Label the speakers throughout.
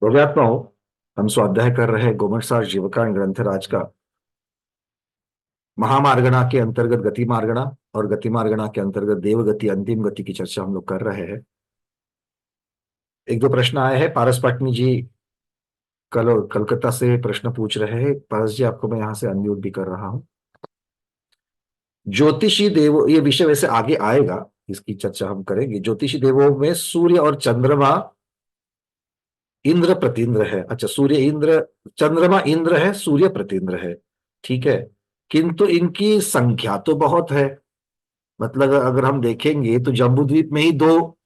Speaker 1: प्रव्यात्माओं, हम स्वाध्याय कर रहे हैं गोमटसार जीवकांड ग्रंथराज का महामार्गणा के अंतर्गत गति मार्गणा और गति मार्गणा के अंतर्गत देवगति अंतिम गति की चर्चा हम लोग कर रहे हैं। एक दो प्रश्न आए हैं। पारस पाटनी जी कलकत्ता से प्रश्न पूछ रहे हैं। पारस जी, आपको मैं यहां से अनम्यूट भी कर रहा हूं। ज्योतिषी देवो, ये विषय वैसे आगे आएगा, इसकी चर्चा हम करेंगे। ज्योतिषी देवों में सूर्य और चंद्रमा इंद्र प्रतींद्र है। अच्छा, सूर्य इंद्र, चंद्रमा इंद्र है, सूर्य प्रतींद्र है, ठीक है। किंतु इनकी संख्या तो बहुत है। मतलब अगर हम देखेंगे तो जम्बूद्वीप में ही दो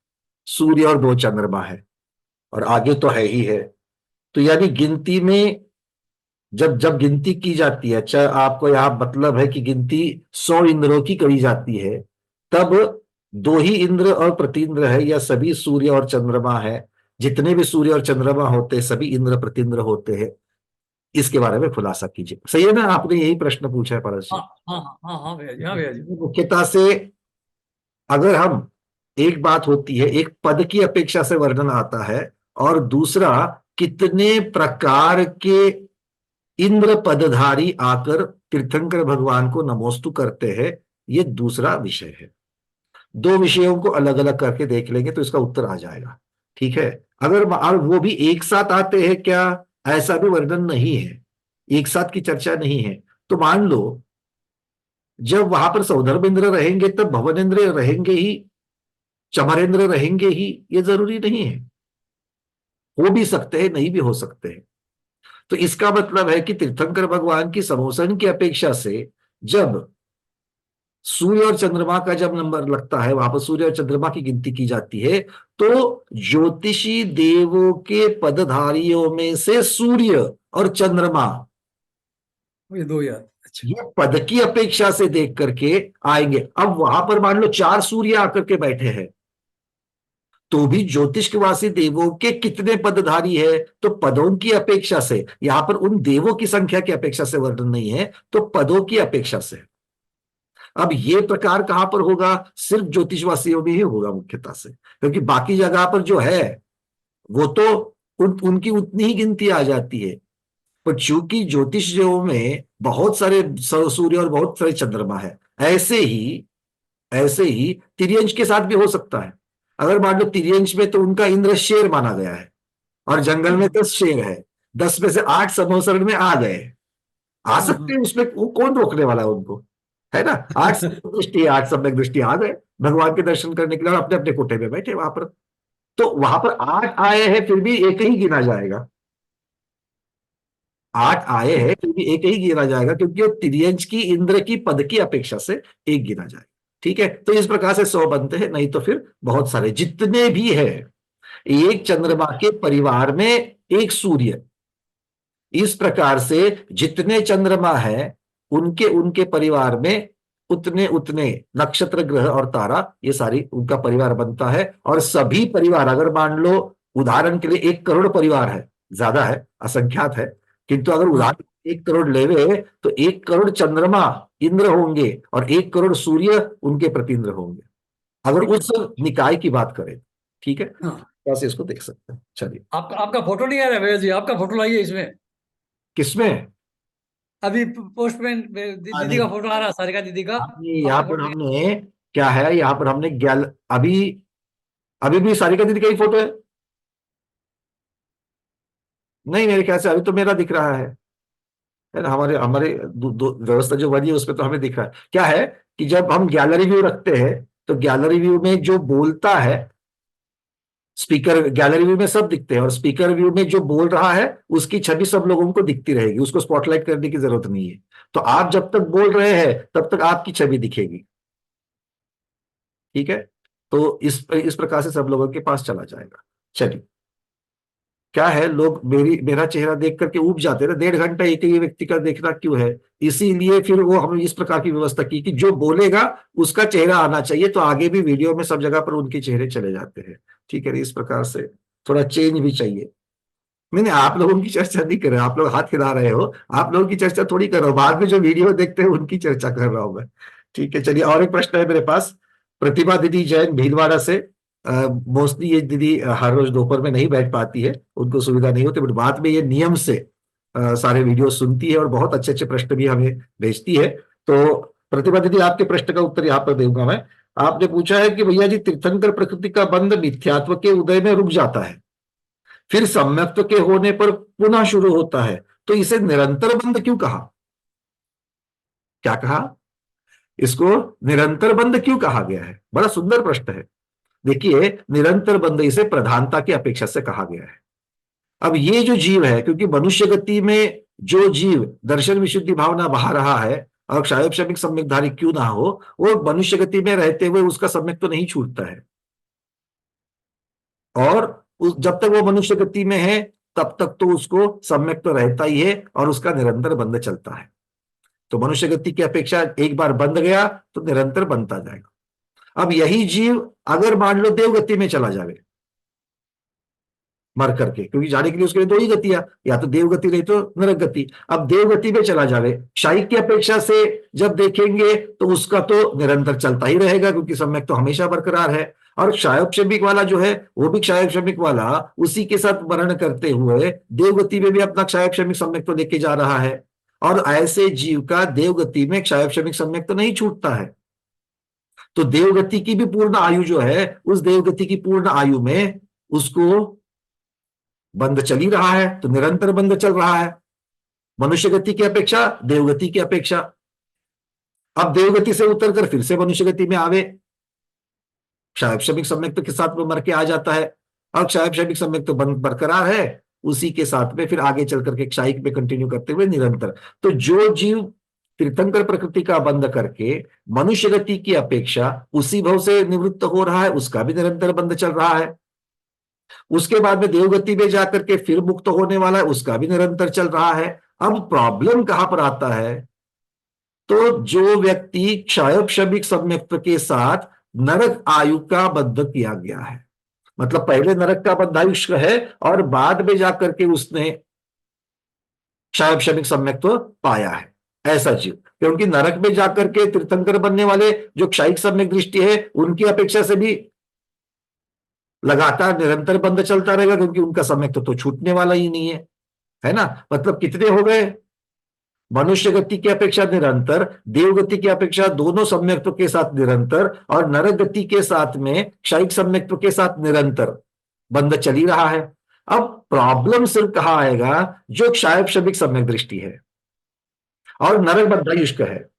Speaker 1: सूर्य और दो चंद्रमा है, और आगे तो है ही है। तो यानी गिनती में जब जब गिनती की जाती है, अच्छा आपको यहां मतलब है कि गिनती 100 इंद्रों की करी जाती है, तब दो ही इंद्र और प्रतींद्र है या सभी सूर्य और चंद्रमा है? जितने भी सूर्य और चंद्रमा होते हैं सभी इंद्र प्रतींद्र होते हैं? इसके बारे में खुलासा कीजिए। सही है ना? आपने यही प्रश्न पूछा है पारस
Speaker 2: हाँ
Speaker 1: जी।
Speaker 2: हाँ हाँ हाँ भैया जी, हाँ भैया जी।
Speaker 1: मुख्यता से अगर हम, एक बात होती है, एक पद की अपेक्षा से वर्णन आता है, और दूसरा कितने प्रकार के इंद्र पदधारी आकर तीर्थंकर भगवान को नमोस्तु करते हैं, ये दूसरा विषय है। दो विषयों को अलग अलग करके देख लेंगे तो इसका उत्तर आ जाएगा, ठीक है। अगर और वो भी एक साथ आते हैं क्या, ऐसा भी वर्णन नहीं है, एक साथ की चर्चा नहीं है। तो मान लो जब वहां पर सौधर्मेंद्र रहेंगे तब भवनेन्द्र रहेंगे ही, चमरेंद्र रहेंगे ही, ये जरूरी नहीं है। हो भी सकते हैं, नहीं भी हो सकते हैं। तो इसका मतलब है कि तीर्थंकर भगवान की समोसन की अपेक्षा से जब सूर्य और चंद्रमा का जब नंबर लगता है, वहां पर सूर्य और चंद्रमा की गिनती की जाती है, तो ज्योतिषी देवों के पदधारियों में से सूर्य और चंद्रमा
Speaker 2: ये दो यार, अच्छा।
Speaker 1: ये पद की अपेक्षा से देख करके आएंगे। अब वहां पर मान लो 4 सूर्य आकर के बैठे हैं, तो भी ज्योतिषवासी देवों के कितने पदधारी है? तो पदों की अपेक्षा से, यहां पर उन देवों की संख्या की अपेक्षा से वर्णन नहीं है, तो पदों की अपेक्षा से। अब ये प्रकार कहां पर होगा? सिर्फ ज्योतिषवासियों में ही होगा मुख्यतः से, क्योंकि बाकी जगह पर जो है वो तो उनकी उतनी ही गिनती आ जाती है। पर चूंकि ज्योतिषियों में बहुत सारे सूर्य और बहुत सारे चंद्रमा है, ऐसे ही तिर्यंश के साथ भी हो सकता है। अगर मान लो तिर्यंश में तो उनका इंद्र शेर माना गया है, और जंगल में 10 शेर है, 10 में से 8 समोसरण में आ गए, आ सकते हैं उसमें, वो कौन रोकने वाला है उनको, है ना? 8 दृष्टि, 8 सम्यक दृष्टि आ गए भगवान के दर्शन करने के लिए, और अपने अपने कोठे में बैठे वहां पर। तो वहां पर 8 आए हैं फिर भी एक ही गिना जाएगा। 8 आए हैं फिर भी एक ही गिना जाएगा, क्योंकि वो तिर्यंश की इंद्र की पद की अपेक्षा से एक गिना जाएगा, ठीक है। तो इस प्रकार से 100 बनते हैं, नहीं तो फिर बहुत सारे जितने भी है। एक चंद्रमा के परिवार में एक सूर्य, इस प्रकार से जितने चंद्रमा हैं उनके उनके परिवार में उतने उतने नक्षत्र, ग्रह और तारा, ये सारी उनका परिवार बनता है। और सभी परिवार, अगर मान लो उदाहरण के लिए 1 करोड़ परिवार है, ज्यादा है, असंख्यात है, किंतु अगर
Speaker 2: हाँ
Speaker 1: उदाहरण 1 करोड़ लेवे तो 1 करोड़ चंद्रमा इंद्र होंगे और 1 करोड़ सूर्य उनके प्रतिंद्र होंगे, अगर
Speaker 2: ठीक है।
Speaker 1: उस निकाय की बात करें, ठीक है।
Speaker 2: हाँ,
Speaker 1: ऐसे इसको देख सकते हैं। चलिए,
Speaker 2: आपका आपका फोटो नहीं आ रहा है भैया जी, आपका फोटो लाइए इसमें।
Speaker 1: किसमें?
Speaker 2: अभी पोस्टमैन दीदी
Speaker 1: नहीं,
Speaker 2: का फोटो आ रहा है, सारिका दीदी का।
Speaker 1: हमने यहाँ
Speaker 2: आपका
Speaker 1: पर
Speaker 2: फोटो नहीं।
Speaker 1: हमने क्या है, यहाँ पर हमने अभी अभी भी सारिका दीदी का ही फोटो है। नहीं, मेरे ख्याल से अभी तो मेरा दिख रहा है ना? हमारे हमारे व्यवस्था जो बनी है उसमें तो हमें दिख रहा है। क्या है कि जब हम गैलरी व्यू रखते हैं तो गैलरी व्यू में जो बोलता है, स्पीकर, गैलरी व्यू में सब दिखते हैं, और स्पीकर व्यू में जो बोल रहा है उसकी छवि सब लोगों को दिखती रहेगी, उसको स्पॉटलाइट करने की जरूरत नहीं है। तो आप जब तक बोल रहे हैं तब तक आपकी छवि दिखेगी, ठीक है। तो इस प्रकार से सब लोगों के पास चला जाएगा। चलिए, क्या है, लोग मेरा चेहरा देख करके ऊब जाते हैं ना, 1.5 घंटा एक ही व्यक्ति का देखना क्यों है? इसीलिए फिर वो हमने इस प्रकार की व्यवस्था की कि जो बोलेगा उसका चेहरा आना चाहिए, तो आगे भी वीडियो में सब जगह पर उनके चेहरे चले जाते हैं, ठीक है। इस प्रकार से थोड़ा चेंज भी चाहिए। मैंने आप लोगों की चर्चा नहीं कर रहे, आप लोग हाथ हिला रहे हो, आप लोगों की चर्चा थोड़ी कर रहा हूँ, बाद में जो वीडियो देखते हैं उनकी चर्चा कर रहा हूं मैं, ठीक है। चलिए, और एक प्रश्न है मेरे पास। प्रतिभा दीदी जैन भीलवाड़ा से। मोस्टली ये दीदी हर रोज दोपहर में नहीं बैठ पाती है, उनको सुविधा नहीं होती, बट बाद में ये नियम से सारे वीडियो सुनती है और बहुत अच्छे अच्छे प्रश्न भी हमें भेजती है। तो प्रतिभा दीदी, आपके प्रश्न का उत्तर यहाँ पर दूंगा मैं। आपने पूछा है कि भैया जी, तीर्थंकर प्रकृति का बंध मिथ्यात्व के उदय में रुक जाता है, फिर सम्यक्त्व के होने पर पुनः शुरू होता है, तो इसे निरंतर बंध क्यों कहा? क्या कहा? इसको निरंतर बंध क्यों कहा गया है? बड़ा सुंदर प्रश्न है। देखिए, निरंतर बंध इसे प्रधानता की अपेक्षा से कहा गया है। अब ये जो जीव है, क्योंकि मनुष्य गति में जो जीव दर्शन विशुद्धि भावना बहा रहा है, और क्षायोग क्षमिक सम्यकधारी क्यों ना हो, वो मनुष्य गति में रहते हुए उसका सम्यक तो नहीं छूटता है। और जब तक वो मनुष्य गति में है तब तक तो उसको सम्यक तो रहता ही है और उसका निरंतर बंध चलता है। तो मनुष्य गति की अपेक्षा एक बार बंध गया तो निरंतर बनता जाएगा। अब यही जीव अगर मान लो देवगति में चला जाए मर करके, क्योंकि जाने के लिए उसके लिए दो ही गतियां, या तो देवगति नहीं तो नरक गति। अब देवगति में चला जावे, क्षयिक की अपेक्षा से जब देखेंगे तो उसका तो निरंतर चलता ही रहेगा, क्योंकि सम्यक तो हमेशा बरकरार है। और क्षयोक्षमिक वाला जो है वो भी क्षयोक्षमिक वाला उसी के साथ वर्ण करते हुए देवगति में भी अपना क्षयोक्षमिक सम्यक तो लेके जा रहा है। और ऐसे जीव का देवगति में क्षयोक्षमिक सम्यक तो नहीं छूटता है। तो देवगति की भी पूर्ण आयु जो है, उस देवगति की पूर्ण आयु में उसको बंध चल ही रहा है, तो निरंतर बंध चल रहा है, मनुष्य गति की अपेक्षा देवगति की अपेक्षा। अब देवगति से उतरकर फिर से मनुष्य गति में आवे, क्षायक्षमिक सम्यक के साथ में मर के आ जाता है, और क्षायक्षमिक सम्यक तो बरकरार है, उसी के साथ में फिर आगे चल करके क्षायिक में कंटिन्यू करते हुए निरंतर। तो जो जीव तीर्थंकर प्रकृति का बंध करके मनुष्य गति की अपेक्षा उसी भव से निवृत्त हो रहा है, उसका भी निरंतर बंध चल रहा है। उसके बाद में देवगति में जाकर के फिर मुक्त होने वाला है, उसका भी निरंतर चल रहा है। अब प्रॉब्लम कहां पर आता है? तो जो व्यक्ति क्षयक्षमिक सम्यक्त्व के साथ नरक आयु का बद्ध किया गया है, मतलब पहले नरक का बद्धायुष्य है और बाद में जाकर के उसने क्षयक्षमिक सम्यक्त्व पाया है, ऐसा जीव। क्योंकि नरक में जाकर के तीर्थंकर बनने वाले जो क्षयिक सम्यक दृष्टि है उनकी अपेक्षा से भी लगातार निरंतर बंध चलता रहेगा, क्योंकि उनका समय तो छूटने वाला ही नहीं है ना। मतलब कितने हो गए? मनुष्य गति की अपेक्षा निरंतर, देवगति की अपेक्षा दोनों सम्यक्त्व के साथ निरंतर, और नरक गति के साथ में क्षयिक सम्यक्त्व के साथ निरंतर बंध चल ही रहा है। अब प्रॉब्लम सिर्फ कहां आएगा? जो क्षयक्षमिक सम्यक दृष्टि है और नरक बद्धायुष्क है।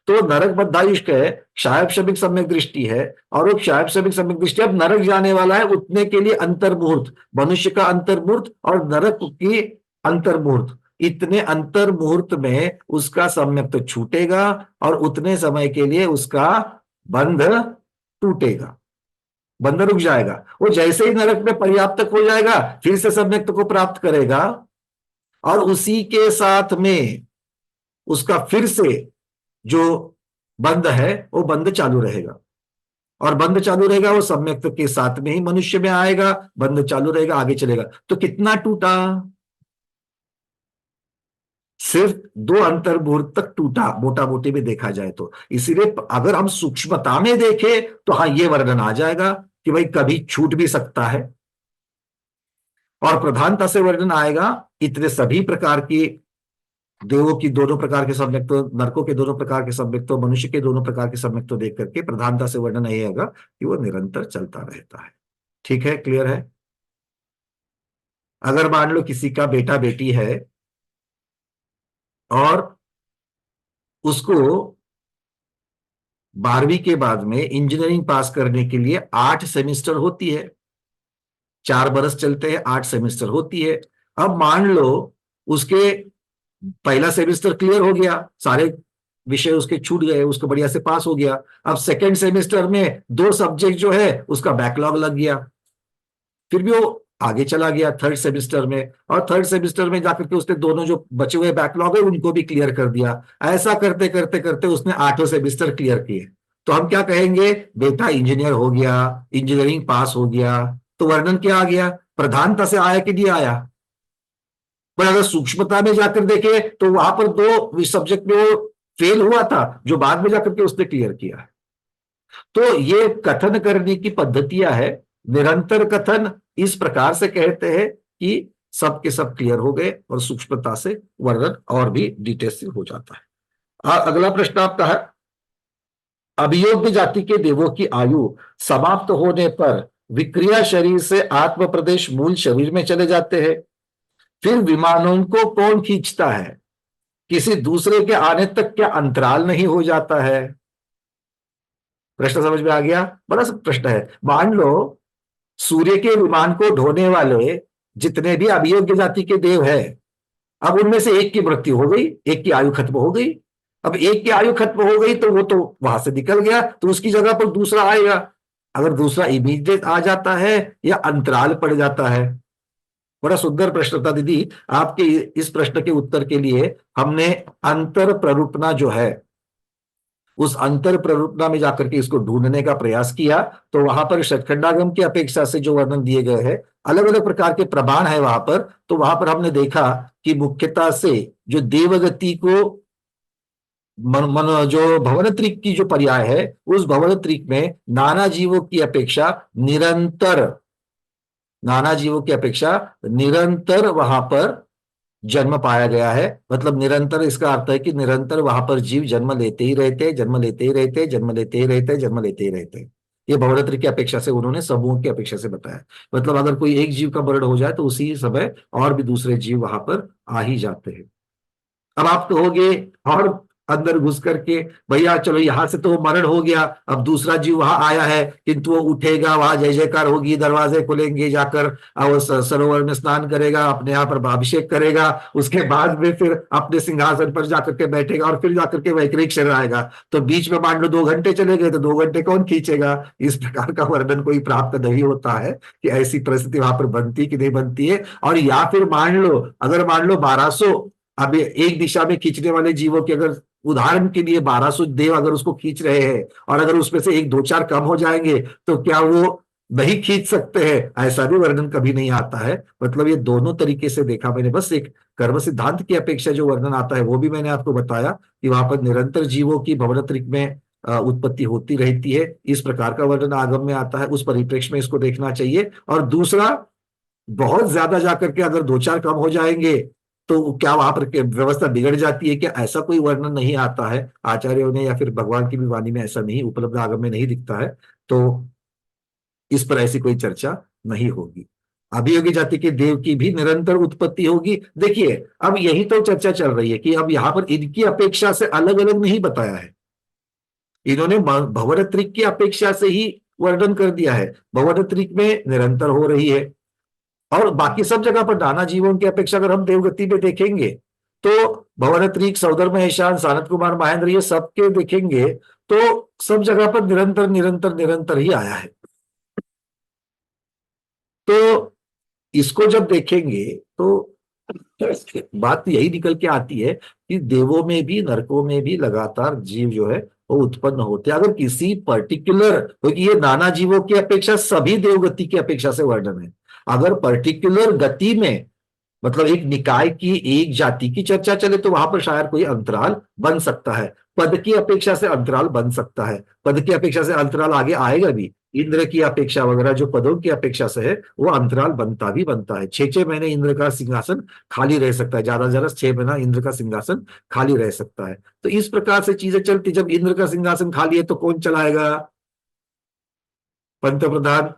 Speaker 1: तो नरक बद्धायुष्क है, क्षायक्षमिक सम्यक दृष्टि है, और वो क्षायक्षमिक सम्यक दृष्टि अब नरक जाने वाला है, उतने के लिए अंतर्मुहूर्त, मनुष्य का अंतर्मुहूर्त और नरक की अंतर्मुहूर्त, इतने अंतर्मुहूर्त में उसका सम्यक तो छूटेगा और उतने समय के लिए उसका बंध टूटेगा, बंध रुक जाएगा। वो जैसे ही नरक में पर्याप्त हो जाएगा फिर से सम्यक को प्राप्त करेगा, और उसी के साथ में उसका फिर से जो बंध है वो बंध चालू रहेगा, और बंध चालू रहेगा वो सम्यक के साथ में ही मनुष्य में आएगा, बंध चालू रहेगा, आगे चलेगा। तो कितना टूटा? सिर्फ 2 अंतर्मुहूर्त तक टूटा, मोटा मोटी में देखा जाए तो। इसीलिए अगर हम सूक्ष्मता में देखें तो हाँ, ये वर्णन आ जाएगा कि भाई कभी छूट भी सकता है, और प्रधानता से वर्णन आएगा इतने सभी प्रकार की देवों की दोनों प्रकार के सम्यक्त्व, नरकों के दोनों प्रकार के सम्यक्त्व, मनुष्य के दोनों प्रकार के सम्यक्त्व देख करके प्रधानता से वर्णन यही होगा कि वो निरंतर चलता रहता है। ठीक है, क्लियर है? अगर मान लो किसी का बेटा बेटी है और उसको 12वीं के बाद में इंजीनियरिंग पास करने के लिए 8 सेमेस्टर होती है, 4 बरस चलते हैं, 8 सेमेस्टर होती है। अब मान लो उसके पहला सेमेस्टर क्लियर हो गया, सारे विषय उसके छूट गए, उसको बढ़िया से पास हो गया। अब सेकेंड सेमेस्टर में 2 सब्जेक्ट जो है उसका बैकलॉग लग गया, फिर भी वो आगे चला गया थर्ड सेमेस्टर में, और थर्ड सेमेस्टर में जाकर के उसने दोनों जो बचे हुए बैकलॉग है उनको भी क्लियर कर दिया। ऐसा करते करते करते उसने 8 सेमेस्टर क्लियर किए। तो हम क्या कहेंगे? बेटा इंजीनियर हो गया, इंजीनियरिंग पास हो गया। तो वर्णन क्या आ गया? प्रधानता से आया कि नहीं आया? पर अगर सूक्ष्मता में जाकर देखे तो वहां पर 2 सब्जेक्ट में वो फेल हुआ था, जो बाद में जाकर के उसने क्लियर किया। तो ये कथन करने की पद्धतियां है। निरंतर कथन इस प्रकार से कहते हैं कि सब के सब क्लियर हो गए और सूक्ष्मता से वर्णन और भी डिटेल से हो जाता है। अगला प्रश्न आपका है, अभियोग्य जाति के देवों की आयु समाप्त होने पर विक्रिया शरीर से आत्म प्रदेश मूल शरीर में चले जाते हैं। फिर विमानों को कौन खींचता है? किसी दूसरे के आने तक क्या अंतराल नहीं हो जाता है? प्रश्न समझ में आ गया? बड़ा सा प्रश्न है। मान लो सूर्य के विमान को ढोने वाले जितने भी अभियोग्य जाति के देव हैं, अब उनमें से एक की मृत्यु हो गई, एक की आयु खत्म हो गई। अब एक की आयु खत्म हो गई तो वो तो वहां से निकल गया, तो उसकी जगह पर दूसरा आएगा। अगर दूसरा इमीडिएट आ जाता है या अंतराल पड़ जाता है? बड़ा सुंदर प्रश्न था दीदी। आपके इस प्रश्न के उत्तर के लिए हमने अंतर प्ररूपना जो है, उस अंतर प्ररूपना में जाकर के इसको ढूंढने का प्रयास किया, तो वहां पर षटखंडागम की अपेक्षा से जो वर्णन दिए गए हैं, अलग अलग प्रकार के प्रमाण है वहां पर। तो वहां पर हमने देखा कि मुख्यतः से जो देवगति को जो भवनत्रिक की जो पर्याय है, उस भवनत्रिक में नाना जीवों की अपेक्षा निरंतर वहां पर जन्म पाया गया है। मतलब निरंतर इसका अर्थ है कि निरंतर वहां पर जीव जन्म लेते ही रहते, जन्म लेते ही रहते, जन्म लेते ही रहते, जन्म लेते ही रहते। ये भवनत्र की अपेक्षा से उन्होंने समूह की अपेक्षा से बताया। मतलब अगर कोई एक जीव का मरण हो जाए तो उसी समय और भी दूसरे जीव वहां पर आ ही जाते हैं। अब आप कहोगे और अंदर घुस करके, भैया चलो यहां से तो मरण हो गया, अब दूसरा जीव वहां आया है, किंतु वो उठेगा, वहां जय जयकार होगी, दरवाजे खुलेंगे, जाकर वो सरोवर में स्नान करेगा, अपने यहाँ पर अभिषेक करेगा, उसके बाद में फिर अपने सिंहासन पर जाकर के बैठेगा और फिर जाकर के वैकृत शरीर आएगा। तो बीच में मान लो 2 घंटे चले गए तो 2 घंटे कौन खींचेगा? इस प्रकार का वर्णन कोई प्राप्त नहीं होता है कि ऐसी परिस्थिति वहां पर बनती कि नहीं बनती है। और या फिर मान लो 1200, अब एक दिशा में खींचने वाले जीवों की अगर उदाहरण के लिए 1200 देव अगर उसको खींच रहे हैं और अगर उसमें से एक दो चार कम हो जाएंगे तो क्या वो नहीं खींच सकते हैं? ऐसा भी वर्णन कभी नहीं आता है। मतलब ये दोनों तरीके से देखा मैंने। बस एक कर्म सिद्धांत की अपेक्षा जो वर्णन आता है वो भी मैंने आपको बताया कि वहां पर निरंतर जीवों की भवनत्रिक में उत्पत्ति होती रहती है। इस प्रकार का वर्णन आगम में आता है, उस परिप्रेक्ष्य में इसको देखना चाहिए। और दूसरा, बहुत ज्यादा जाकर के अगर दो चार कम हो जाएंगे तो क्या वहां पर व्यवस्था बिगड़ जाती है? क्या ऐसा कोई वर्णन नहीं आता है आचार्यों ने या फिर भगवान की भी वाणी में? ऐसा नहीं उपलब्ध, आगम में नहीं दिखता है। तो इस पर ऐसी कोई चर्चा नहीं होगी। अभियोगी जाति के देव की भी निरंतर उत्पत्ति होगी। देखिए, अब यही तो चर्चा चल रही है कि अब यहां पर इनकी अपेक्षा से अलग अलग नहीं बताया है। इन्होंने भवनत्रिक की अपेक्षा से ही वर्णन कर दिया है। भवनत्रिक में निरंतर हो रही है और बाकी सब जगह पर नाना जीवों की अपेक्षा अगर हम देवगति में देखेंगे तो भवनत्रिक, सौदर्भ महेशान, सानत कुमार, महेंद्र, ये सबके देखेंगे तो सब जगह पर निरंतर निरंतर निरंतर ही आया है। तो इसको जब देखेंगे तो बात यही निकल के आती है कि देवों में भी नरकों में भी लगातार जीव जो है वो उत्पन्न होते हैं। अगर किसी पर्टिकुलर, क्योंकि ये नाना जीवों की अपेक्षा सभी देवगति की अपेक्षा से वर्णन है, अगर पर्टिकुलर गति में मतलब एक निकाय की, एक जाति की चर्चा चले तो वहां पर शायद कोई अंतराल बन सकता है। पद की अपेक्षा से अंतराल बन सकता है, पद की अपेक्षा से अंतराल आगे आएगा भी। इंद्र की अपेक्षा वगैरह जो पदों की अपेक्षा से है वो अंतराल बनता भी बनता है। 6 6 महीने इंद्र का सिंहासन खाली रह सकता है, ज्यादा से ज्यादा 6 महीना इंद्र का सिंहासन खाली रह सकता है। तो इस प्रकार से चीजें चलती। जब इंद्र का सिंहासन खाली है तो कौन चलाएगा? पंत प्रधान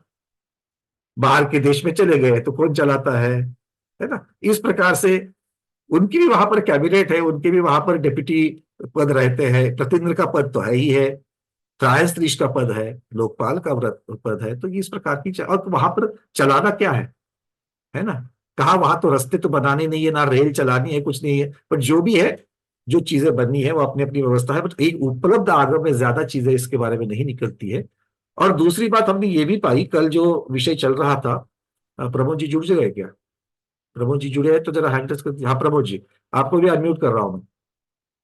Speaker 1: बाहर के देश में चले गए तो कौन चलाता है ना? इस प्रकार से उनकी भी वहां पर कैबिनेट है, उनके भी वहां पर डिप्टी पद रहते हैं। प्रतिन्द्र का पद तो है ही है, त्रायस्त्रीश का पद है, लोकपाल का व्रत पद है। तो इस प्रकार की और वहां पर चलाना क्या है ना? कहा वहां तो रास्ते तो बनाने नहीं है, ना रेल चलानी है, कुछ नहीं है। पर जो भी है, जो चीजें बननी है वो अपनी अपनी व्यवस्था है। बट एक उपलब्ध आगम में ज्यादा चीजें इसके बारे में नहीं निकलती है। और दूसरी बात हमने ये भी पाई, कल जो विषय चल रहा था, प्रमोद जी जुड़ गए क्या? प्रमोद जी जुड़े हैं तो जरा हैंड टच कर। हाँ प्रमोद जी, आपको भी अनम्यूट कर रहा हूं मैं।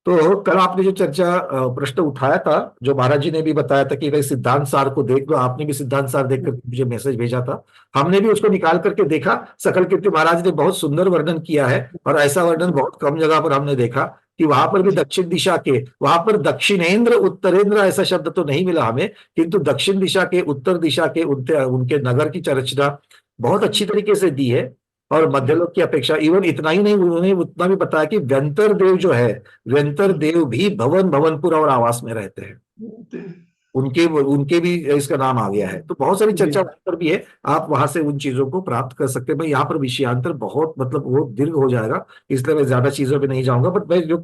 Speaker 1: तो कल आपने जो चर्चा प्रश्न उठाया था, जो महाराज जी ने भी बताया था कि भाई सिद्धांत सार को देख लो, आपने भी सिद्धांत सार देख कर मुझे मैसेज भेजा था, हमने भी उसको निकाल करके देखा। सकल कीर्ति महाराज ने बहुत सुंदर वर्णन किया है और ऐसा वर्णन बहुत कम जगह पर हमने देखा कि वहां पर भी दक्षिण दिशा के, वहां पर दक्षिणेंद्र उत्तरेंद्र ऐसा शब्द तो नहीं मिला हमें, किंतु दक्षिण दिशा के, उत्तर दिशा के उनके उनके नगर की संरचना बहुत अच्छी तरीके से दी है। और मध्यलोक की अपेक्षा, इवन इतना ही नहीं, उन्होंने उतना भी बताया कि व्यंतर देव जो है, व्यंतर देव भी भवन, भवनपुर और आवास में रहते हैं। उनके उनके भी इसका नाम आ गया है। तो बहुत सारी
Speaker 2: जी
Speaker 1: चर्चा वहां पर भी है, आप वहां से उन चीजों को प्राप्त कर सकते हैं। मैं यहाँ पर विषयांतर बहुत, मतलब वो दीर्घ हो जाएगा, इसलिए मैं ज्यादा चीजों पे नहीं जाऊंगा। बट मैं जो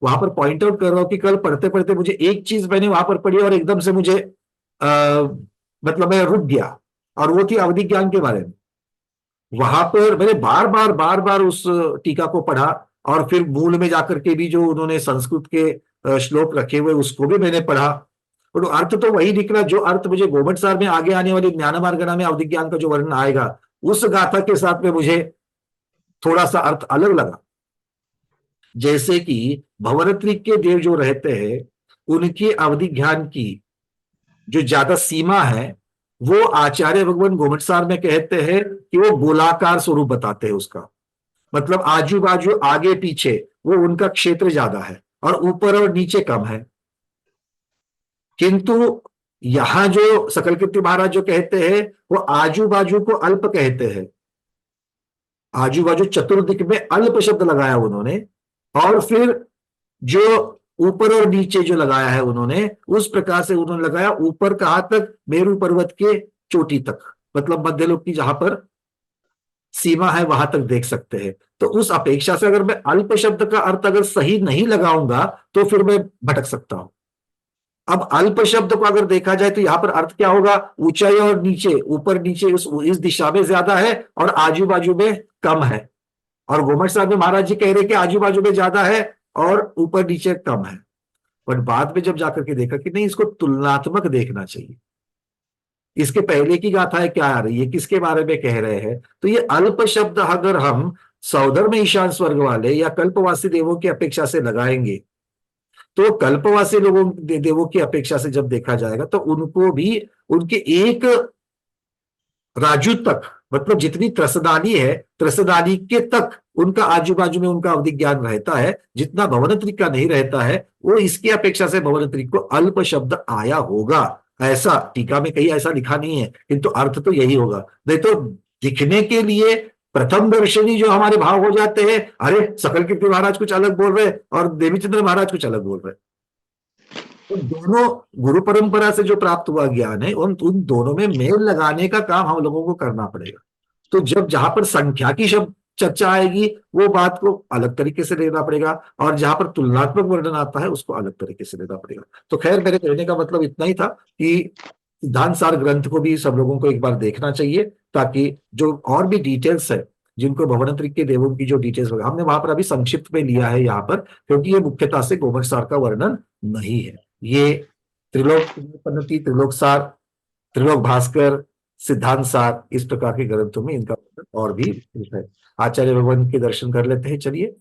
Speaker 1: वहां पर पॉइंट आउट कर रहा हूँ कि कल पढ़ते पढ़ते मुझे एक चीज मैंने वहां पर पढ़ी और एकदम से मुझे मतलब मैं रुक गया, और वो थी अवधि ज्ञान के बारे में। वहां पर मैंने बार बार उस टीका को पढ़ा, और फिर मूल में जाकर के भी जो उन्होंने संस्कृत के श्लोक रखे हुए उसको भी मैंने पढ़ा। और अर्थ तो वही निकला जो अर्थ मुझे गोमट सार में आगे आने वाली ज्ञानमार्गणा में अवधि ज्ञान का जो वर्णन आएगा, उस गाथा के साथ में मुझे थोड़ा सा अर्थ अलग लगा। जैसे कि भवनत्रिक के देव जो रहते हैं, उनकी अवधि ज्ञान की जो ज्यादा सीमा है, वो आचार्य भगवान गोमटसार में कहते हैं कि वो गोलाकार स्वरूप बताते हैं उसका। मतलब आजू बाजू आगे पीछे वो उनका क्षेत्र ज्यादा है, और ऊपर और नीचे कम है। किंतु यहां जो सकल कीर्ति महाराज जो कहते हैं, वो आजू बाजू को अल्प कहते हैं। आजू बाजू चतुर्दिक में अल्प शब्द लगाया उन्होंने, और फिर जो ऊपर और नीचे जो लगाया है उन्होंने, उस प्रकार से उन्होंने लगाया ऊपर कहां तक, मेरू पर्वत के चोटी तक, मतलब मध्यलोक की जहां पर सीमा है वहां तक देख सकते हैं। तो उस अपेक्षा से अगर मैं अल्प शब्द का अर्थ अगर सही नहीं लगाऊंगा तो फिर मैं भटक सकता हूं। अब अल्प शब्द को अगर देखा जाए तो यहां पर अर्थ क्या होगा, ऊंचाई और नीचे, ऊपर नीचे इस दिशा में ज्यादा है और आजू बाजू में कम है। और गोमट साहब में महाराज जी कह रहे कि आजू बाजू में ज्यादा है और ऊपर नीचे कम है। पर बाद में जब जाकर के देखा कि नहीं, इसको तुलनात्मक देखना चाहिए। इसके पहले की गाथाएं क्या आ रही है, किसके बारे में कह रहे हैं, तो ये अल्प शब्द अगर हम सौधर्म ईशान स्वर्ग वाले या कल्पवासी देवों की अपेक्षा से लगाएंगे, तो कल्पवासी लोगों देवों की अपेक्षा से जब देखा जाएगा तो उनको भी उनके एक राजू तक, मतलब जितनी त्रसदानी है, त्रसदानी के तक उनका आजू बाजू में उनका अवधि ज्ञान रहता है, जितना भवनत्रिक का नहीं रहता है। वो इसकी अपेक्षा से भवनत्रिक को अल्प शब्द आया होगा, ऐसा टीका में कहीं ऐसा लिखा नहीं है, किंतु अर्थ तो यही होगा। नहीं तो दिखने के लिए प्रथम दर्शनी जो हमारे भाव हो जाते हैं, अरे सकल कीर्ति महाराज कुछ अलग बोल रहे और देवीचंद्र महाराज कुछ अलग बोल रहे। तो दोनों गुरु परंपरा से जो प्राप्त हुआ ज्ञान है, उन दोनों में मेल लगाने का काम हम लोगों को करना पड़ेगा। तो जब जहां पर संख्या की शब्द चर्चा आएगी, वो बात को अलग तरीके से लेना पड़ेगा, और जहां पर तुलनात्मक वर्णन आता है उसको अलग तरीके से लेना पड़ेगा। तो खैर, मेरे कहने का मतलब इतना ही था कि सिद्धांत सार ग्रंथ को भी सब लोगों को एक बार देखना चाहिए, ताकि जो और भी डिटेल्स है, जिनको भवनत्रिक के देवों की जो डिटेल्स वगैरह हमने वहां पर अभी संक्षिप्त में लिया है यहाँ पर, क्योंकि ये मुख्यतः से गोमट सार का वर्णन नहीं है। ये त्रिलोक पद्धति, त्रिलोक सार, त्रिलोक भास्कर, सिद्धांत सार, इस प्रकार के ग्रंथों में इनका और भी है। आचार्य भगवान के दर्शन कर लेते हैं, चलिए।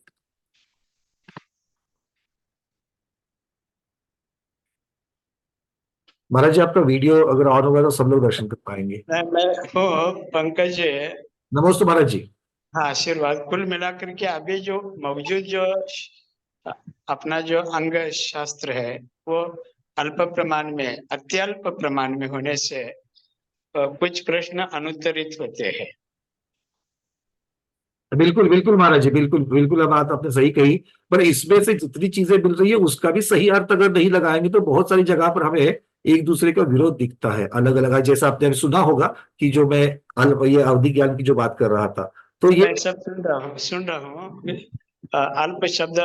Speaker 1: महाराज जी, आपका वीडियो अगर ऑन होगा तो सब लोग दर्शन कर पाएंगे।
Speaker 3: मैं हूँ पंकज।
Speaker 1: नमस्ते महाराज जी।
Speaker 3: हाँ, आशीर्वाद। कुल मिलाकर के अभी जो मौजूद जो अपना जो अंग शास्त्र है वो अल्प प्रमाण में, अत्यल्प प्रमाण में होने से कुछ प्रश्न अनुत्तरित होते हैं।
Speaker 1: बिल्कुल बिल्कुल महाराज जी, बिल्कुल बिल्कुल, अब बात आपने सही कही। पर इसमें से जितनी चीजें मिल रही है उसका भी सही अर्थ अगर नहीं लगाएंगे तो बहुत सारी जगह पर हमें एक दूसरे का विरोध दिखता है, अलग अलग। जैसा आपने सुना होगा कि जो मैं ये अवधि ज्ञान की जो बात कर रहा था, तो ये
Speaker 3: मैं सब सुन रहा हूँ। अल्प शब्द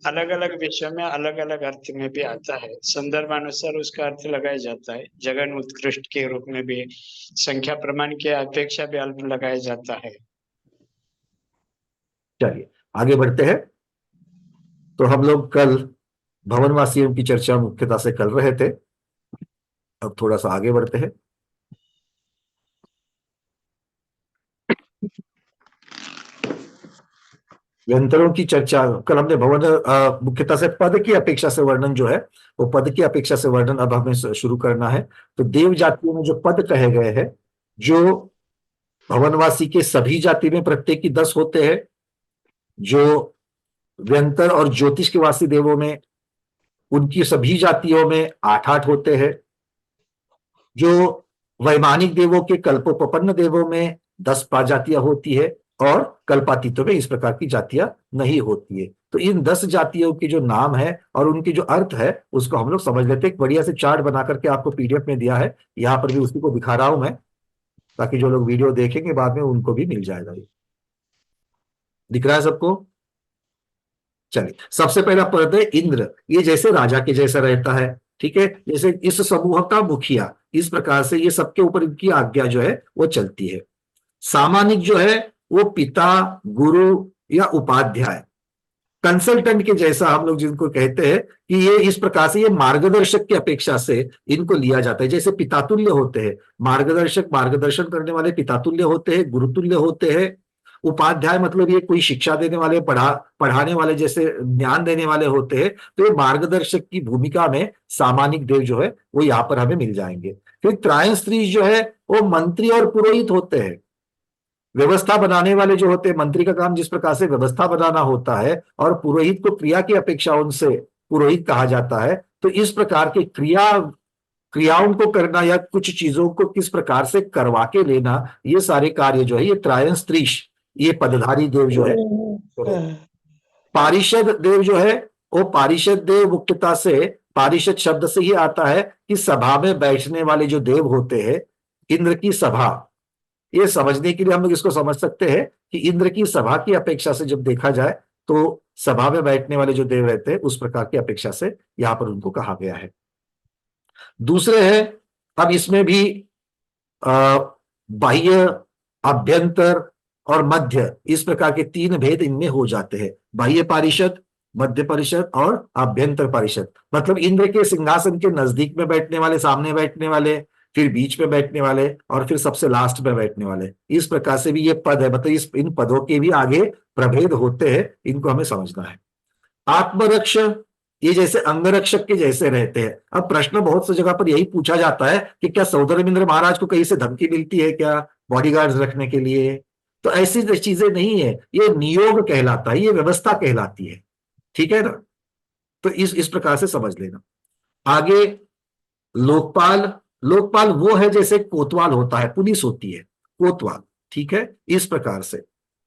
Speaker 3: अलग अलग विषयों में अलग अलग अर्थ में भी आता है, संदर्भानुसार उसका अर्थ लगाया जाता है। जगन उत्कृष्ट के रूप में भी संख्या प्रमाण की अपेक्षा भी अल्प लगाया जाता है।
Speaker 1: चलिए आगे बढ़ते हैं। तो हम लोग कल भवनवासियों की चर्चा मुख्यतः से कर रहे थे, अब थोड़ा सा आगे बढ़ते हैं। व्यंतरों की चर्चा कल हमने भवन मुख्यतः से पद की अपेक्षा से वर्णन जो है, वो पद की अपेक्षा से वर्णन अब हमें शुरू करना है। तो देव जातियों में जो पद कहे गए हैं, जो भवनवासी के सभी जाति में प्रत्येक की 10 होते हैं, जो व्यंतर और ज्योतिष के वासी देवों में, उनकी सभी जातियों में 8-8 होते हैं। जो वैमानिक देवों के कल्पोपपन्न देवों में 10 जातियां होती है, और कल्पातीतों में इस प्रकार की जातियां नहीं होती है। तो इन 10 जातियों के जो नाम है और उनके जो अर्थ है उसको हम लोग समझ लेते हैं। एक बढ़िया से चार्ट बना करके आपको पीडीएफ में दिया है, यहां पर भी उसी को दिखा रहा हूं मैं, ताकि जो लोग वीडियो देखेंगे बाद में उनको भी मिल जाएगा। ये दिख रहा है सबको? चलिए, सबसे पहला पद है इंद्र। ये जैसे राजा के जैसा रहता है, ठीक है, जैसे इस समूह का मुखिया, इस प्रकार से ये सबके ऊपर इनकी आज्ञा जो है वो चलती है। सामानिक जो है वो पिता, गुरु या उपाध्याय, कंसल्टेंट के जैसा हम लोग जिनको कहते हैं कि ये इस प्रकार से ये मार्गदर्शक की अपेक्षा से इनको लिया जाता है। जैसे पितातुल्य होते हैं, मार्गदर्शक मार्गदर्शन करने वाले पितातुल्य होते हैं, गुरुतुल्य होते हैं। उपाध्याय मतलब ये कोई शिक्षा देने वाले, पढ़ाने वाले, जैसे ज्ञान देने वाले होते हैं। तो ये मार्गदर्शक की भूमिका में सामानिक देव जो है वो यहाँ पर हमें मिल जाएंगे। फिर त्रायन स्त्री जो है वो मंत्री और पुरोहित होते हैं। व्यवस्था बनाने वाले जो होते हैं, मंत्री का काम जिस प्रकार से व्यवस्था बनाना होता है, और पुरोहित को क्रिया की अपेक्षा उनसे पुरोहित कहा जाता है। तो इस प्रकार के क्रियाओं को करना या कुछ चीजों को किस प्रकार से करवा के लेना, ये सारे कार्य जो है ये त्रायन स्त्रीश, ये पदधारी देव जो है। पारिषद देव जो है वो पारिषद देव मुख्यतः से पारिषद शब्द से ही आता है कि सभा में बैठने वाले जो देव होते हैं, इंद्र की सभा। ये समझने के लिए हम लोग इसको समझ सकते हैं कि इंद्र की सभा की अपेक्षा से जब देखा जाए तो सभा में बैठने वाले जो देव रहते हैं उस प्रकार की अपेक्षा से यहां पर उनको कहा गया है। दूसरे है, अब इसमें भी बाह्य, अभ्यंतर और मध्य, इस प्रकार के 3 भेद इनमें हो जाते हैं। बाह्य पारिषद, मध्य परिषद और आभ्यंतर परिषद। मतलब इंद्र के सिंहासन के नजदीक में बैठने वाले, सामने बैठने वाले, फिर बीच में बैठने वाले और फिर सबसे लास्ट में बैठने वाले। इस प्रकार से भी ये पद है, मतलब इन पदों के भी आगे प्रभेद होते हैं, इनको हमें समझना है। आत्मरक्ष, ये जैसे अंगरक्षक के जैसे रहते हैं। अब प्रश्न बहुत सी जगह पर यही पूछा जाता है कि क्या सौदामिंद्र महाराज को कहीं से धमकी मिलती है क्या बॉडीगार्ड्स रखने के लिए? तो ऐसी चीजें नहीं है, ये नियोग कहलाता है, ये व्यवस्था कहलाती है, ठीक है ना। तो इस प्रकार से समझ लेना। आगे लोकपाल। लोकपाल वो है जैसे कोतवाल होता है, पुलिस होती है, कोतवाल, ठीक है, इस प्रकार से।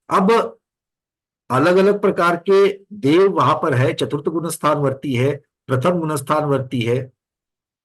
Speaker 1: अब अलग अलग प्रकार के देव वहां पर है। चतुर्थ गुणस्थान वर्ती है, प्रथम गुणस्थान वर्ती है,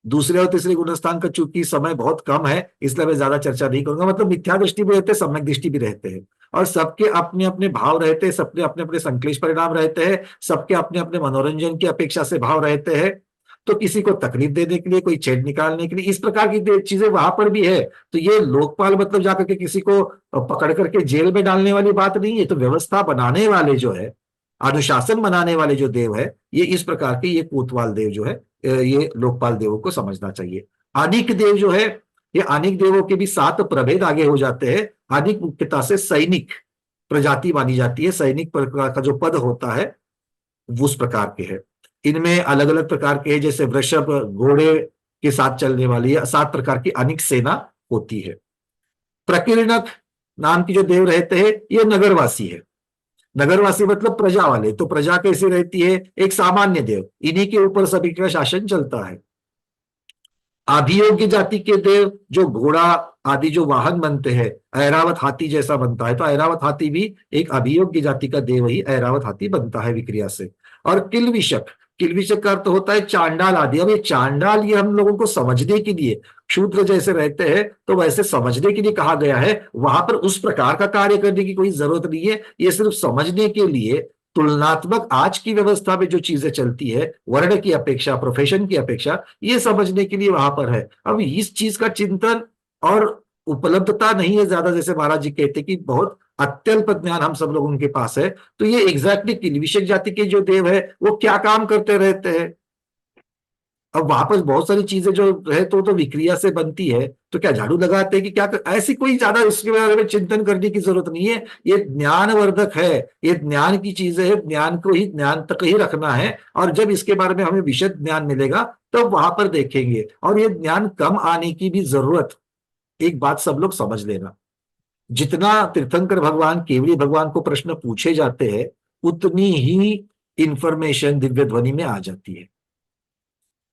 Speaker 1: दूसरे और तीसरे गुणस्थान का चूंकि समय बहुत कम है इसलिए मैं ज्यादा चर्चा नहीं करूंगा। मतलब मिथ्या दृष्टि भी रहते हैं, सम्यक दृष्टि भी रहते हैं, और सबके अपने अपने भाव रहते हैं, सबके अपने अपने संक्लेश परिणाम रहते हैं, सबके अपने अपने मनोरंजन की अपेक्षा से भाव रहते हैं। तो किसी को तकलीफ देने के लिए, कोई छेद निकालने के लिए, इस प्रकार की चीजें वहां पर भी है। तो ये लोकपाल मतलब जाकर के किसी को पकड़ करके जेल में डालने वाली बात नहीं है। तो व्यवस्था बनाने वाले जो है, अनुशासन बनाने वाले जो देव है, ये इस प्रकार के ये कोतवाल देव जो है, ये लोकपाल देवों को समझना चाहिए। अनिक देव जो है, ये अनिक देवों के भी 7 प्रभेद आगे हो जाते हैं। अनिक मुख्यतः से सैनिक प्रजाति मानी जाती है, सैनिक प्रकार का जो पद होता है वो उस प्रकार के है। इनमें अलग अलग प्रकार के हैं, जैसे वृषभ, घोड़े के साथ चलने वाली 7 प्रकार की अनिक सेना होती है। प्रकीर्णक नाम की जो देव रहते हैं ये नगरवासी है। नगरवासी मतलब प्रजा वाले। तो प्रजा कैसी रहती है? एक सामान्य देव, इन्हीं के ऊपर सभी का शासन चलता है। अभियोग्य जाति के देव जो घोड़ा आदि जो वाहन बनते हैं, ऐरावत हाथी जैसा बनता है, तो ऐरावत हाथी भी एक अभियोग्य जाति का देव ही ऐरावत हाथी बनता है विक्रिया से। और किलविशक, किलविशक का अर्थ होता है चांडाल आदि। अब ये चांडाल ये हम लोगों को समझने के लिए, शूद्र जैसे रहते हैं तो वैसे समझने के लिए कहा गया है। वहां पर उस प्रकार का कार्य करने की कोई जरूरत नहीं है, ये सिर्फ समझने के लिए तुलनात्मक आज की व्यवस्था में जो चीजें चलती है वर्ण की अपेक्षा, प्रोफेशन की अपेक्षा, ये समझने के लिए वहां पर है। अब इस चीज का चिंतन और उपलब्धता नहीं है ज्यादा, जैसे महाराज जी कहते कि बहुत अत्यल्प ज्ञान हम सब लोगों के पास है। तो ये एग्जैक्टली किलविशक जाति के जो देव है वो क्या काम करते रहते हैं? अब वापस बहुत सारी चीजें जो है तो विक्रिया से बनती है, तो क्या झाड़ू लगाते हैं कि क्या ऐसी कोई ज्यादा इसके बारे में चिंतन करने की जरूरत नहीं है। ये ज्ञानवर्धक है, ये ज्ञान की चीजें है, ज्ञान को ही ज्ञान तक ही रखना है। और जब इसके बारे में हमें विशद ज्ञान मिलेगा तब वहां पर देखेंगे। और ये ज्ञान कम आने की भी जरूरत, एक बात सब लोग समझ लेना, जितना तीर्थंकर भगवान, केवड़ी भगवान को प्रश्न पूछे जाते हैं उतनी ही इंफॉर्मेशन दिव्य ध्वनि में आ जाती है।